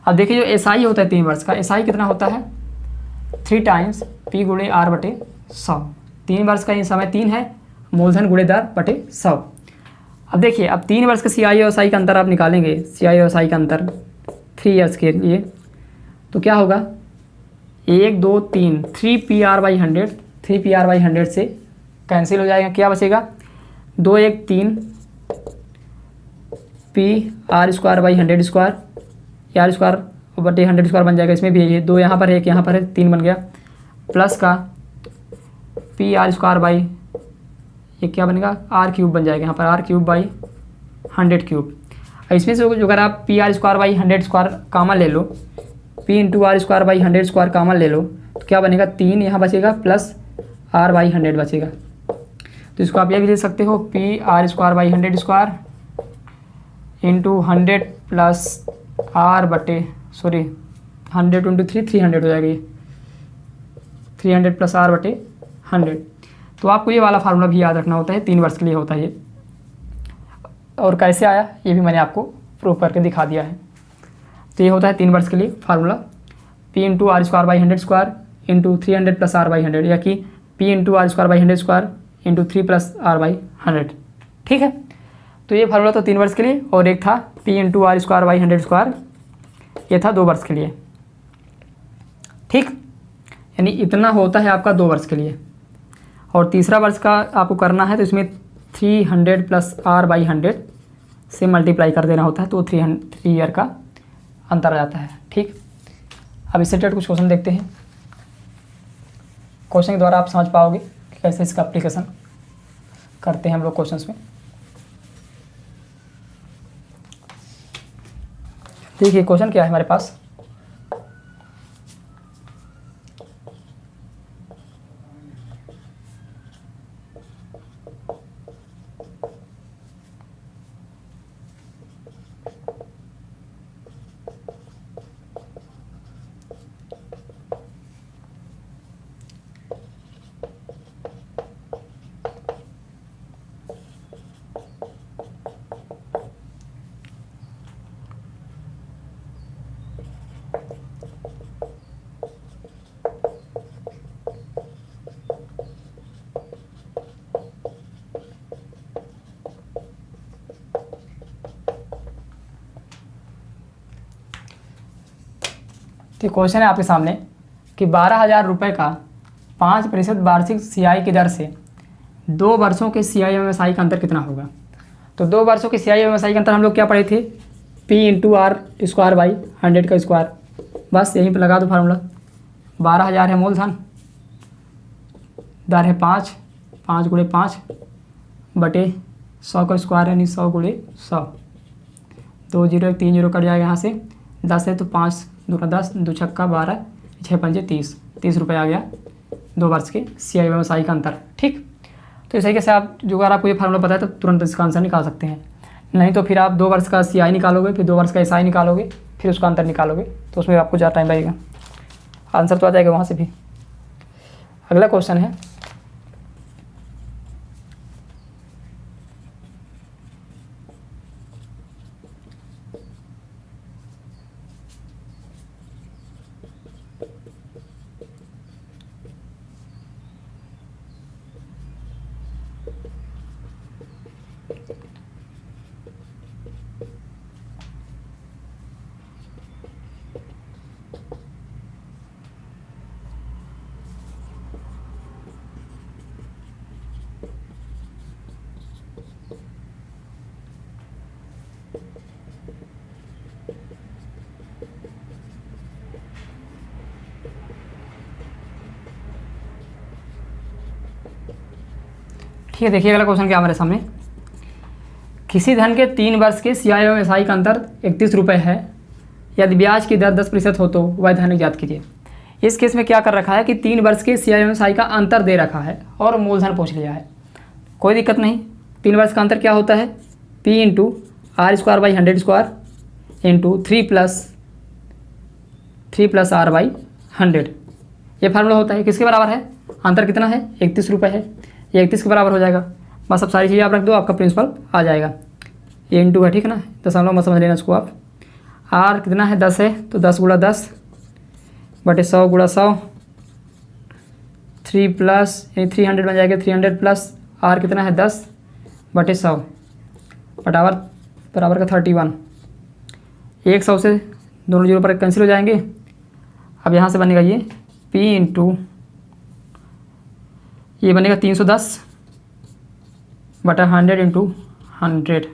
अब देखिए जो SI होता है 3 वर्ष का, SI कितना होता है 3 टाइम्स P गुणे R बटे 100। 3 वर्ष का ये समय 3 है, मूलधन गुणे दर बटे 100। अब देखिए अब 3 वर्ष के CI और SI का अंतर आप निकालेंगे, CI और SI का अंतर 3 ईयर्स के लिए, तो क्या होगा 1 2 3 3PR/100, 3PR/100 से कैंसिल हो जाएगा, क्या बचेगा 2 1 3 PR²/100², R² बटे 100² बन जाएगा। इसमें भी ये 2 यहाँ पर है, एक यहाँ पर है, 3 बन गया, प्लस का PR² ये क्या बनेगा, आर क्यूब बन जाएगा यहाँ पर, आर क्यूब बाई 100 क्यूब। इसमें से जो अगर आप P R square by 100 square common ले लो, P into R square by 100 square common ले लो, तो क्या बनेगा, 3 यहाँ बचेगा प्लस आर बाई 100 बचेगा। तो इसको आप ये भी ले सकते हो, P R square by 100 square into 100 plus R बटे 100 इंटू 300 हो जाएगा, ये 300 प्लस आर बटे 100। तो आपको ये वाला फार्मूला भी याद रखना होता है, 3 वर्ष के लिए होता है ये। और कैसे आया ये भी मैंने आपको प्रूव करके दिखा दिया है। तो ये होता है 3 वर्ष के लिए formula, P into R square by 100 square into 300 plus R by 100, या कि P into R square by 100 square into 3 plus R by 100। ठीक है, तो ये फार्मूला तो 3 वर्ष के लिए, और एक था P into R square by 100 square, ये था 2 वर्ष के लिए। ठीक, यानी इतना होता है आपका 2 वर्ष के लिए। और तीसरा वर्ष का आपको करना है तो इसमें 300 प्लस आर बाई 100 से मल्टीप्लाई कर देना होता है, तो 3 ईयर का अंतर आ जाता है। ठीक, अब इससे रिलेटेड कुछ क्वेश्चन देखते हैं। क्वेश्चन के द्वारा आप समझ पाओगे कि कैसे इसका एप्लीकेशन करते हैं हम लोग क्वेश्चंस में। देखिए क्वेश्चन क्या है हमारे पास, तो क्वेश्चन है आपके सामने कि 12,000 रुपये का 5% वार्षिक CI की दर से 2 वर्षों के CI MSI का अंतर कितना होगा। तो 2 वर्षों के CI MSI का अंतर हम लोग क्या पढ़े थे, P into R square by 100 का स्क्वायर, बस यहीं पर लगा दो फार्मूला। 12,000 है मूलधन, दर है 5, 5 गुणे 5 बटे 100 का स्क्वायर यानी 100 गुणे 100, 2 0 3 0 कट जाएगा यहाँ से, 10 है तो 5 2 का 10, 2 छक्का 12, 6 पंजे 30 रुपये आ गया 2 वर्ष के CI MSI का अंतर। ठीक, तो इस तरीके से आप जो अगर आपको ये फार्मूला पता है तो तुरंत इसका आंसर निकाल सकते हैं। नहीं तो फिर आप 2 वर्ष का CI निकालोगे, फिर 2 वर्ष का SI निकालोगे, फिर उसका अंतर निकालोगे, तो उसमें आपको ज़्यादा टाइम लगेगा, आंसर तो आ जाएगा वहाँ से भी। अगला क्वेश्चन है, ठीक है, देखिए अगला क्वेश्चन क्या हमारे सामने, किसी धन के 3 वर्ष के CI और SI का अंतर 31 रुपये है, यदि ब्याज की दर 10% हो तो वह धन ज्ञात कीजिए। इस केस में क्या कर रखा है कि 3 वर्ष के CI और SI का अंतर दे रखा है और मूलधन पूछ लिया है, कोई दिक्कत नहीं। 3 वर्ष का अंतर क्या होता है, P into R square by 100 square into 3 plus R by 100, ये फार्मूला होता है। किसके बराबर है, अंतर कितना है, 31 रुपये है, ये 31 के बराबर हो जाएगा। बस अब सारी चीज़ें आप रख दो, आपका प्रिंसिपल आ जाएगा। ये इंटू है, ठीक है ना, दशमलव मत समझ लेना इसको आप। आर कितना है, 10 है, तो 10 गुणा 10 बटे 100 गुणा 100, 3 प्लस यानी 300 बन जाएगा, 300 प्लस आर कितना है 10 बटे 100 बराबर का 31। 100 से दोनों जीरो पर कैंसिल हो जाएंगे। अब यहाँ से बनेगा ये P इंटू ये बनेगा 310 बटा 100 इंटू 100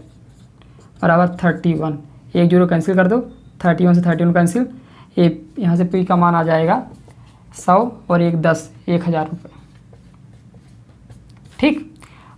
बराबर 31। 1 जीरो कैंसिल कर दो, 31 से 31 कैंसिल, ये यहाँ से P का मान आ जाएगा 100 और 1 10, 1000 रुपये। ठीक,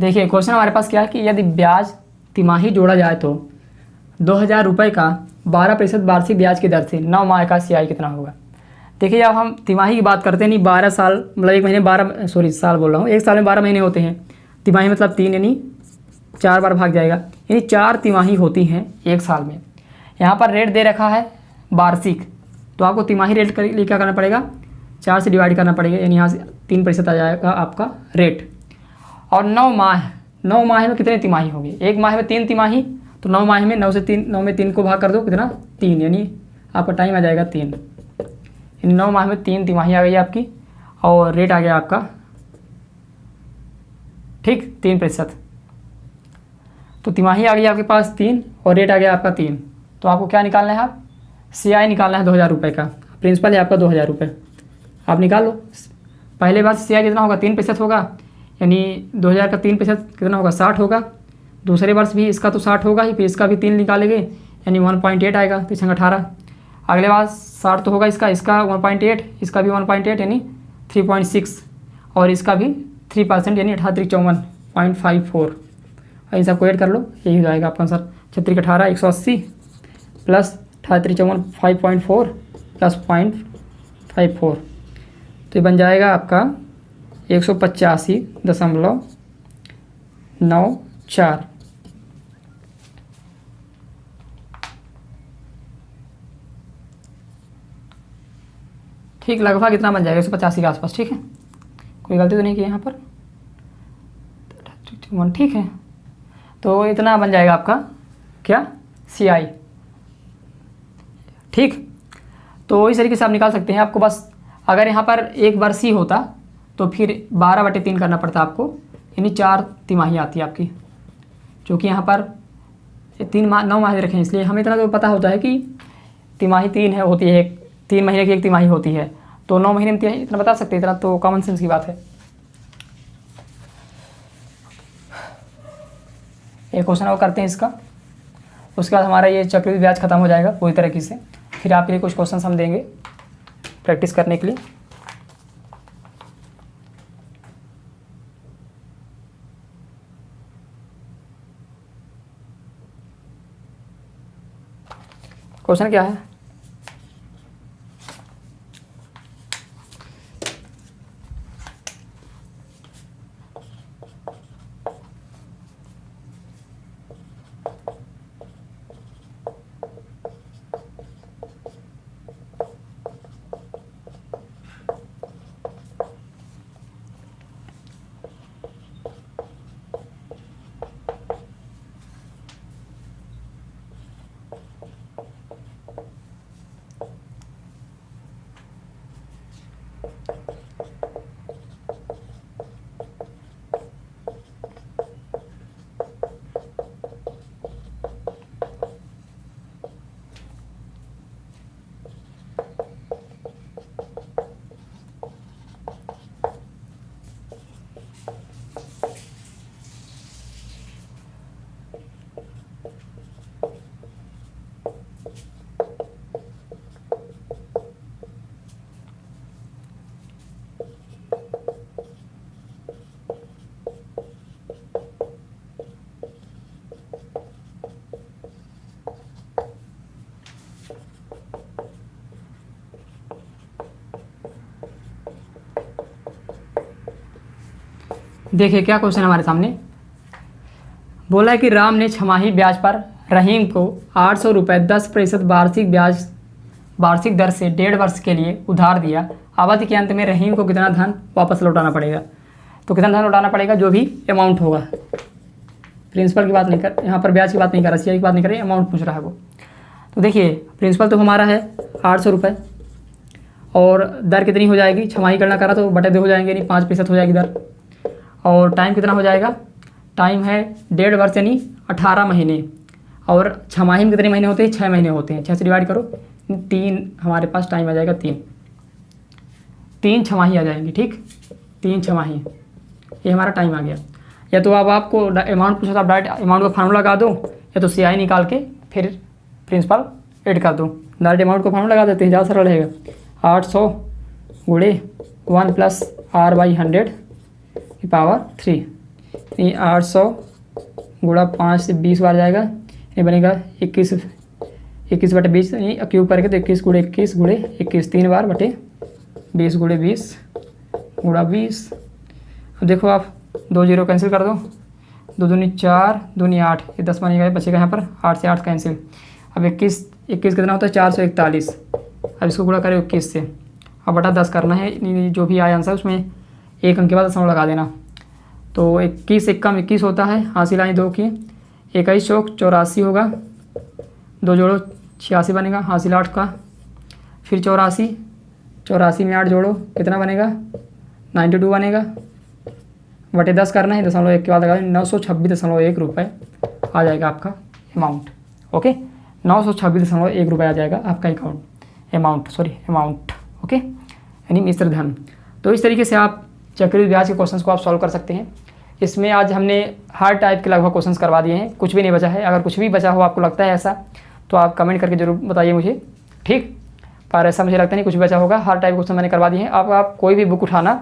देखिए क्वेश्चन हमारे पास क्या है कि यदि ब्याज तिमाही जोड़ा जाए तो 2,000 रुपये का 12% वार्षिक ब्याज की दर से 9 माह का CI कितना होगा। देखिए जब हम तिमाही की बात करते हैं, नहीं 12 साल मतलब एक महीने 12 सॉरी साल बोल रहा हूँ, एक साल में 12 महीने होते हैं। तिमाही मतलब 3 यानी 4 बार भाग जाएगा, यानी 4 तिमाही होती हैं एक साल में। यहाँ पर रेट दे रखा है वार्षिक, तो आपको तिमाही रेट के लिए क्या करना पड़ेगा, 4 से डिवाइड करना पड़ेगा, यानी यहाँ से 3% आ जाएगा आपका रेट। और 9 माह में कितने तिमाही होगी, एक माह में 3 तिमाही, तो 9 माह में 9 में 3 को भाग कर दो, कितना 3, यानी आपका टाइम आ जाएगा 3। इन 9 माह में 3 तिमाही आ गई आपकी, और रेट आ गया आपका ठीक 3%। तो तिमाही आ गई आपके पास 3 और रेट आ गया आपका 3। तो आपको क्या निकालना है, आप CI निकालना है 2,000 रुपये का। प्रिंसिपल है आपका 2,000 रुपये, आप निकाल लो। पहले बार CI कितना होगा, 3% होगा, यानी 2,000 का 3% कितना होगा, 60 होगा। दूसरे वर्ष भी इसका तो 60 होगा ही, फिर इसका भी 3 निकालेंगे, यानी 1.8 आएगा, तो इसमें 18। अगले बार 60 तो होगा इसका 1.8, इसका भी 1.8 यानी 3.6, और इसका भी 3% यानी 18-54.54। और इन सबको ऐड कर लो, यही हो जाएगा आपका आंसर। 36-18 180 प्लस 18-5.4 प्लस 0.54, तो ये बन जाएगा आपका 185.94। ठीक, लगभग इतना बन जाएगा 185 के आसपास। ठीक है, कोई गलती तो नहीं की यहाँ पर, ठीक है। तो इतना बन जाएगा आपका क्या, CI। ठीक, तो इस तरीके से आप निकाल सकते हैं। आपको बस अगर यहाँ पर एक वर्षीय होता तो फिर 12/3 करना पड़ता आपको, यानी 4 तिमाही आती है आपकी। क्योंकि यहाँ पर 9 माह रखे हैं, इसलिए हमें इतना तो पता होता है कि तिमाही 3 होती है, 3 महीने की एक तिमाही होती है, तो 9 महीने में इतना बता सकते हैं, इतना तो कॉमन सेंस की बात है। एक क्वेश्चन और करते हैं इसका, उसके बाद हमारा ये चक्रवृद्धि ब्याज खत्म हो जाएगा पूरी तरीके से। फिर आपके लिए कुछ क्वेश्चन हम देंगे प्रैक्टिस करने के लिए। क्वेश्चन क्या है, देखिए क्या क्वेश्चन हमारे सामने बोला है कि राम ने छमाही ब्याज पर रहीम को 800 रुपये 10% वार्षिक दर से 1.5 वर्ष के लिए उधार दिया। अवधि के अंत में रहीम को कितना धन वापस लौटाना पड़ेगा। तो कितना धन लौटाना पड़ेगा, जो भी अमाउंट होगा। प्रिंसिपल की बात नहीं कर, यहाँ पर ब्याज की बात नहीं कर रहा, CI की बात नहीं कर रही, अमाउंट पूछ रहा है वो। तो देखिए प्रिंसिपल तो हमारा है 800 रुपये, और दर कितनी हो जाएगी, छमाही करना करा तो बटे 2 हो जाएंगे, यानी 5% हो जाएगी दर। और टाइम कितना हो जाएगा, टाइम है 1.5 वर्ष यानी 18 महीने। और छमाही में कितने महीने होते हैं, 6 महीने होते हैं। 6 से डिवाइड करो, 3 हमारे पास टाइम आ जाएगा, 3 छमाही आ जाएंगी। ठीक, 3 छमाही, ये हमारा टाइम आ गया। या तो अब आपको अमाउंट पूछा था, आप डायरेक्ट अमाउंट का फार्मूला लगा दो, या तो CI निकाल के फिर प्रिंसिपल ऐड कर दो। डायरेक्ट अमाउंट को फार्मूला लगा देते हैं, ज़्यादा सरल रहेगा। 800 गुणे 1 + R/100 की पावर 3, ये 800 गुणा 5 से 20 बार जाएगा, ये बनेगा 21/20 क्यूब करके, तो 21 3 बार बटे 20 गुणा 20। अब देखो आप 2 0 कैंसिल कर दो, 2 दूनी 4, 2 दूनी 8, ये 10 बनेगा, बचेगा यहाँ पर 8 से 8 कैंसिल। अब 21 कितना होता है 441। अब इसको गुणा करें 21 से, अब बटा 10 करना है, जो भी आया आंसर उसमें एक अंक के बाद दशमलव लगा देना। तो 21 एक कम 21 होता है, हासिल आई 2 की, 21 चौक 84 होगा, 2 जोड़ो 86 बनेगा, हासिल 8 का, फिर 84 में 8 जोड़ो कितना बनेगा 92 बनेगा, बटे 10 करना है, 0.1 के बाद लगा 926.1 रुपये आ जाएगा आपका अमाउंट। ओके, 926.1 रुपये आ जाएगा आपका अमाउंट। ओके, यानी मिश्र धन। तो इस तरीके से आप चक्रवृद्धि ब्याज के क्वेश्चंस को आप सॉल्व कर सकते हैं। इसमें आज हमने हर टाइप के लगभग क्वेश्चंस करवा दिए हैं, कुछ भी नहीं बचा है। अगर कुछ भी बचा हो आपको लगता है ऐसा, तो आप कमेंट करके जरूर बताइए मुझे, ठीक। पर ऐसा मुझे लगता नहीं कुछ भी बचा होगा, हर टाइप क्वेश्चन मैंने करवा दिए हैं। अब आप कोई भी बुक उठाना,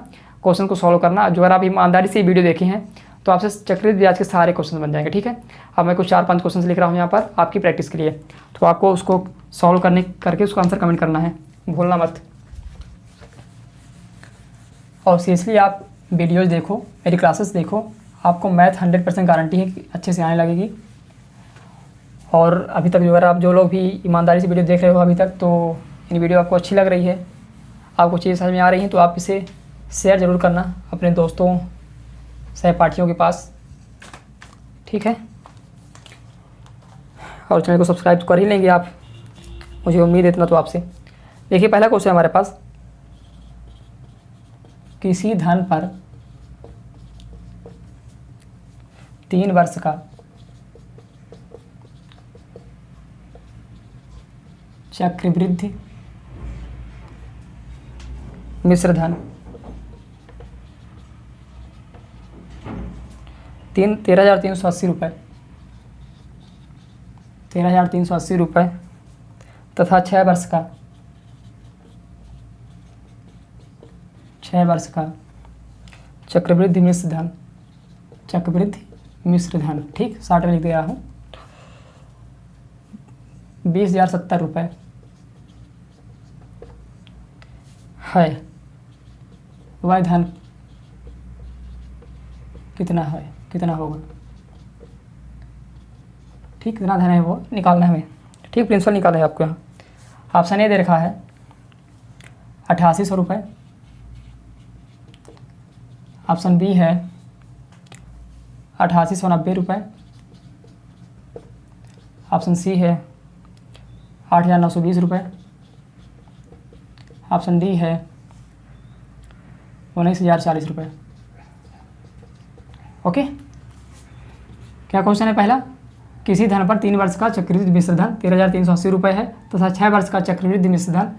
क्वेश्चन को सॉल्व करना, जो अगर आप ईमानदारी से वीडियो देखे हैं तो आपसे चक्रवृद्धि ब्याज के सारे क्वेश्चन बन जाएंगे, ठीक है। अब मैं कुछ 4-5 क्वेश्चन लिख रहा हूँ यहाँ पर आपकी प्रैक्टिस के लिए, तो आपको उसको सॉल्व करके उसका आंसर कमेंट करना है, भूलना मत। और सीरियसली आप वीडियोज़ देखो, मेरी क्लासेस देखो, आपको मैथ 100% गारंटी है कि अच्छे से आने लगेगी। और अभी तक जो लोग भी ईमानदारी से वीडियो देख रहे हो अभी तक, तो इन वीडियो आपको अच्छी लग रही है, आपको चीज़ें समझ में आ रही हैं, तो आप इसे शेयर ज़रूर करना अपने दोस्तों सहपाठियों के पास, ठीक है। और चैनल को सब्सक्राइब तो कर ही लेंगे आप, मुझे उम्मीद है इतना तो आपसे। देखिए पहला क्वेश्चन हमारे पास, किसी धन पर 3 वर्ष का चक्रवृद्धि मिश्र धन 13,380 रुपये, 13,380 रुपये तथा 6 वर्ष का चक्रवृद्धि मिश्र धन, ठीक, 60 में लिख दे रहा हूँ, 20,070 रुपये है। वह धन कितना होगा, ठीक, कितना धन है वो निकालना है हमें, ठीक, प्रिंसिपल निकालना है आपको। यहाँ ऑप्शन ए दे रखा है 8800 रुपये, ऑप्शन बी है 8890 रुपये, ऑप्शन सी है 8,920 रुपये, ऑप्शन डी है 19,040 रुपये। ओके, क्या क्वेश्चन है पहला, किसी धन पर 3 वर्ष का चक्रवृद्धि मिश्र धन 13,380 रुपये है तथा 6 वर्ष का चक्रवृद्धि मिश्र धन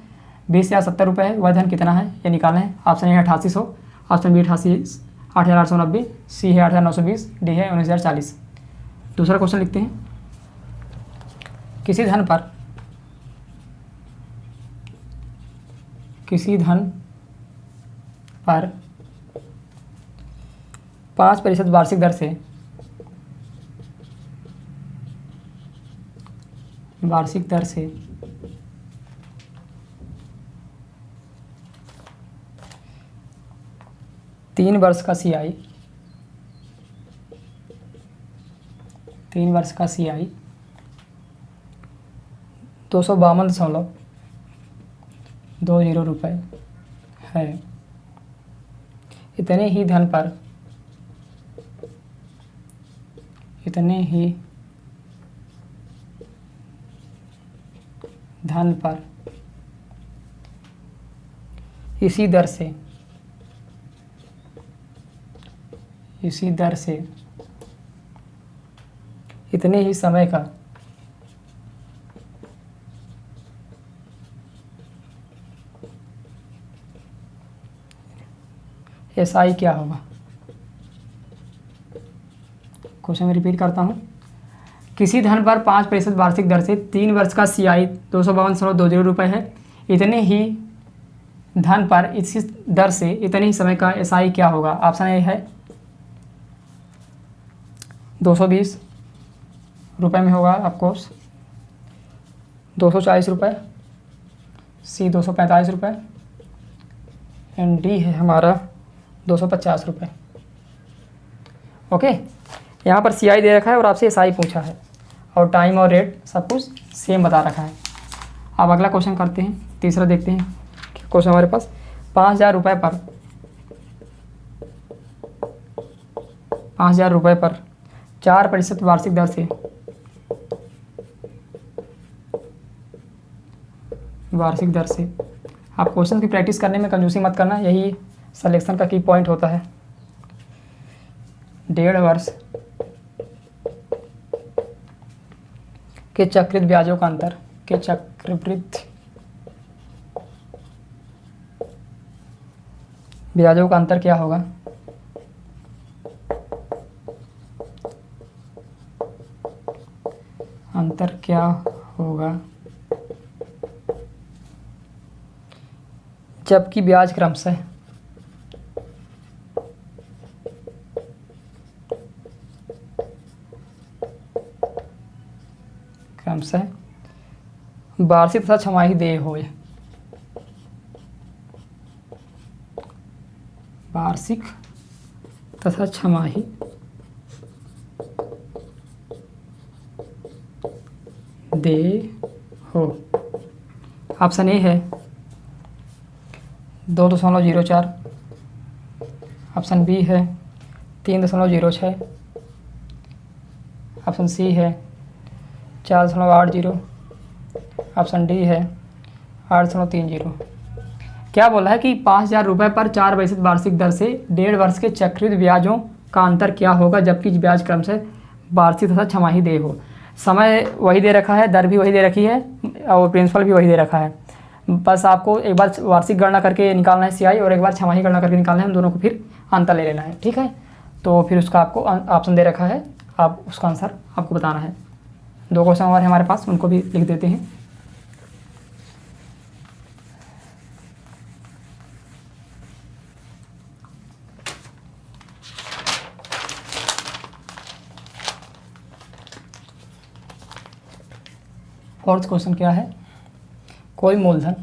20,070 रुपये है, वह धन कितना है ये निकालना है। ऑप्शन ए है 8800, ऑप्शन बी 8,890, सी है 8,920, डी है 19,040। दूसरा क्वेश्चन लिखते हैं, किसी धन पर 5% वार्षिक दर से 3 वर्ष का CI 252.20 रुपये है। इतने ही धन पर इसी दर से इतने ही समय का SI क्या होगा। क्वेश्चन में रिपीट करता हूँ, किसी धन पर 5% वार्षिक दर से 3 वर्ष का CI 252.20 रुपये है, इतने ही धन पर इसी दर से इतने ही समय का SI क्या होगा। ऑप्शन ए है 220 रुपये में होगा आपको 240 रुपये, सी 245 रुपये, एंड डी है हमारा 250 रुपये। ओके, यहाँ पर CI दे रखा है और आपसे SI पूछा है और टाइम और रेट सब कुछ सेम बता रखा है। अब अगला क्वेश्चन करते हैं, तीसरा देखते हैं क्वेश्चन हमारे पास। 5,000 रुपये पर 4% वार्षिक दर से आप क्वेश्चन की प्रैक्टिस करने में कंजूसी मत करना, यही सिलेक्शन का की पॉइंट होता है। 1.5 वर्ष के चक्रवृद्धि ब्याजों का अंतर क्या होगा? अंतर क्या होगा जबकि ब्याज क्रमशः वार्षिक तथा छमाही देय होए। वार्षिक तथा छमाही देय हो। ऑप्शन ए है 2.04, ऑप्शन बी है 3.06, ऑप्शन सी है 4.80, ऑप्शन डी है 8.30। क्या बोला है कि 5,000 रुपये पर 4% वार्षिक दर से 1.5 वर्ष के चक्रवृद्धि ब्याजों का अंतर क्या होगा जबकि ब्याज क्रमशः वार्षिक तथा छमाही देय हो। समय वही दे रखा है, दर भी वही दे रखी है और प्रिंसिपल भी वही दे रखा है। बस आपको एक बार वार्षिक गणना करके निकालना है CI और एक बार छमाही गणना करके निकालना है, हम दोनों को फिर अंतर ले लेना है। ठीक है, तो फिर उसका आपको ऑप्शन दे रखा है, आप उसका आंसर आपको बताना है। 2 क्वेश्चन और हमारे पास, उनको भी लिख देते हैं। फोर्थ क्वेश्चन क्या है? कोई मूलधन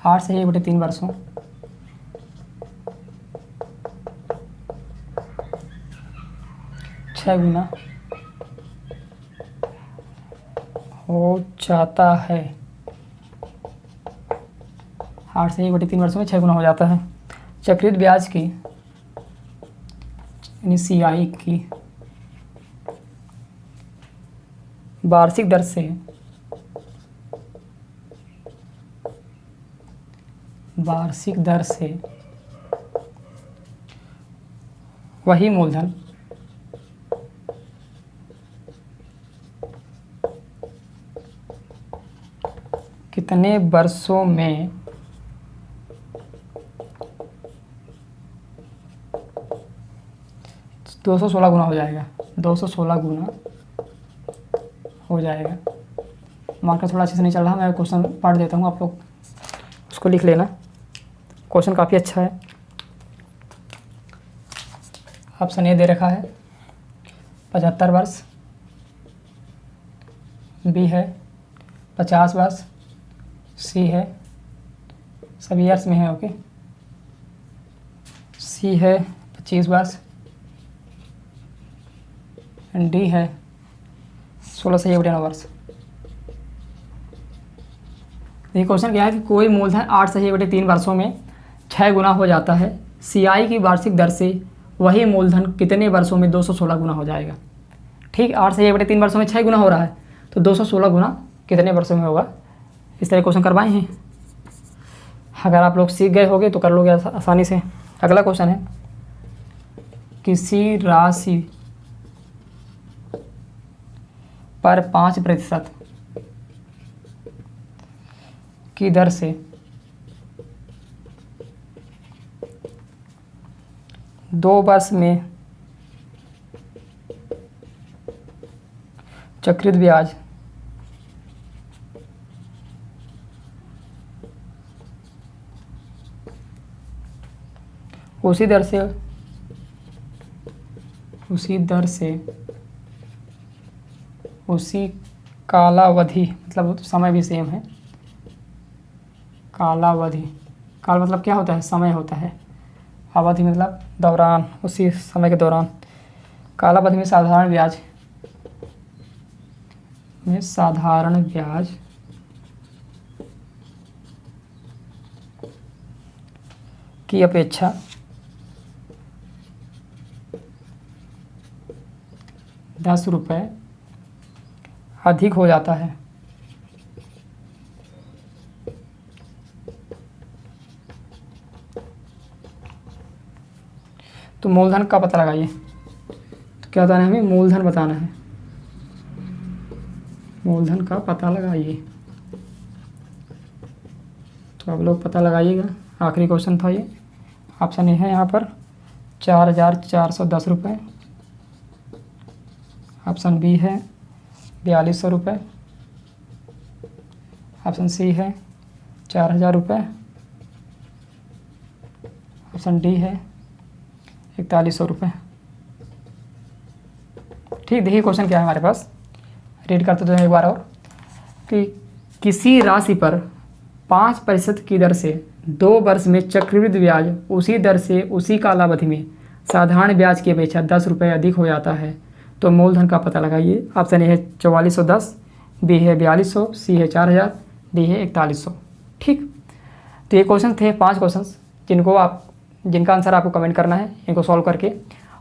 8 से 1/3 वर्षों छः गुना हो जाता है। 8 से 1/3 वर्षों में 6 गुना हो जाता है। चक्रवृद्धि ब्याज की यानी CI की वार्षिक दर से वही मूलधन कितने वर्षों में 216 गुना हो जाएगा। 216 गुना हो जाएगा। मार्कर थोड़ा अच्छे से नहीं चल रहा, मैं क्वेश्चन पढ़ देता हूँ, आप लोग उसको लिख लेना। क्वेश्चन काफ़ी अच्छा है। ऑप्शन ए दे रखा है 75 वर्ष, बी है 50 वर्ष, सी है सभी ईयर्स में है, ओके, सी है 25 वर्ष, एंड डी है 16 से 1/9 वर्ष। ये क्वेश्चन क्या है कि कोई मूलधन 8 से 1/3 वर्षों में 6 गुना हो जाता है। CI की वार्षिक दर से वही मूलधन कितने वर्षों में 216 गुना हो जाएगा। ठीक, 8 से 1/3 वर्षों में 6 गुना हो रहा है, तो 216 गुना कितने वर्षों में होगा। इस तरह क्वेश्चन करवाए हैं। अगर आप लोग सीख गए होंगे तो कर लोगे आसानी से। अगला क्वेश्चन है, किसी राशि पर 5% की दर से दो वर्ष में चक्रित ब्याज उसी दर से उसी कालावधि, मतलब समय भी सेम है। कालावधि, काल मतलब क्या होता है, समय होता है, अवधि मतलब दौरान, उसी समय के दौरान। कालावधि में साधारण ब्याज की अपेक्षा 10 रुपये अधिक हो जाता है। तो मूलधन का पता लगाइए। तो क्या बताना है हमें, मूलधन बताना है। मूलधन का पता लगाइए। तो आप लोग पता लगाइएगा। आखिरी क्वेश्चन था ये। ऑप्शन ए है यहाँ पर 4,410 रुपये। ऑप्शन बी है 4,200 रुपये। ऑप्शन सी है 4,000 रुपये। ऑप्शन डी है 4,100 रुपये। ठीक, देखिए क्वेश्चन क्या है हमारे पास, रीड करते तो एक बार और, कि किसी राशि पर 5% की दर से 2 वर्ष में चक्रवृद्धि ब्याज उसी दर से उसी कालावधि में साधारण ब्याज की अपेक्षा 10 रुपये अधिक हो जाता है, तो मूलधन का पता लगाइए। ऑप्शन ए है 4,410, बी है 4,200, सी है 4,000, डी है 4,100। ठीक, तो ये क्वेश्चन थे 5 क्वेश्चन जिनका आंसर आपको कमेंट करना है इनको सॉल्व करके।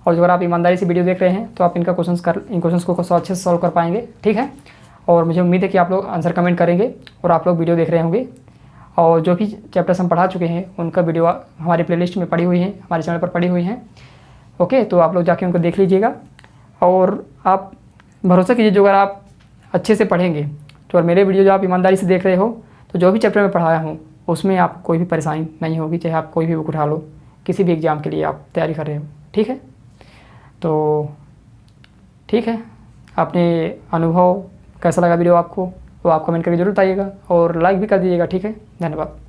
और अगर आप ईमानदारी से वीडियो देख रहे हैं तो आप इन क्वेश्चंस को अच्छे से सॉल्व कर पाएंगे। ठीक है, और मुझे उम्मीद है कि आप लोग आंसर कमेंट करेंगे और आप लोग वीडियो देख रहे होंगे। और जो भी चैप्टर्स हम पढ़ा चुके हैं उनका वीडियो हमारी प्लेलिस्ट में पड़ी हुई है, हमारे चैनल पर पड़ी हुई हैं। ओके, तो आप लोग जाके उनको देख लीजिएगा। और आप भरोसा कीजिए, जो अगर आप अच्छे से पढ़ेंगे तो, और मेरे वीडियो जो आप ईमानदारी से देख रहे हो, तो जो भी चैप्टर में पढ़ाया हूँ उसमें आप कोई भी परेशानी नहीं होगी, चाहे आप कोई भी बुक उठा लो, किसी भी एग्ज़ाम के लिए आप तैयारी कर रहे हो। ठीक है, तो ठीक है, आपने अनुभव कैसा लगा वीडियो आपको, वो आप कमेंट करके जरूर बताइएगा और लाइक भी कर दीजिएगा। ठीक है, धन्यवाद।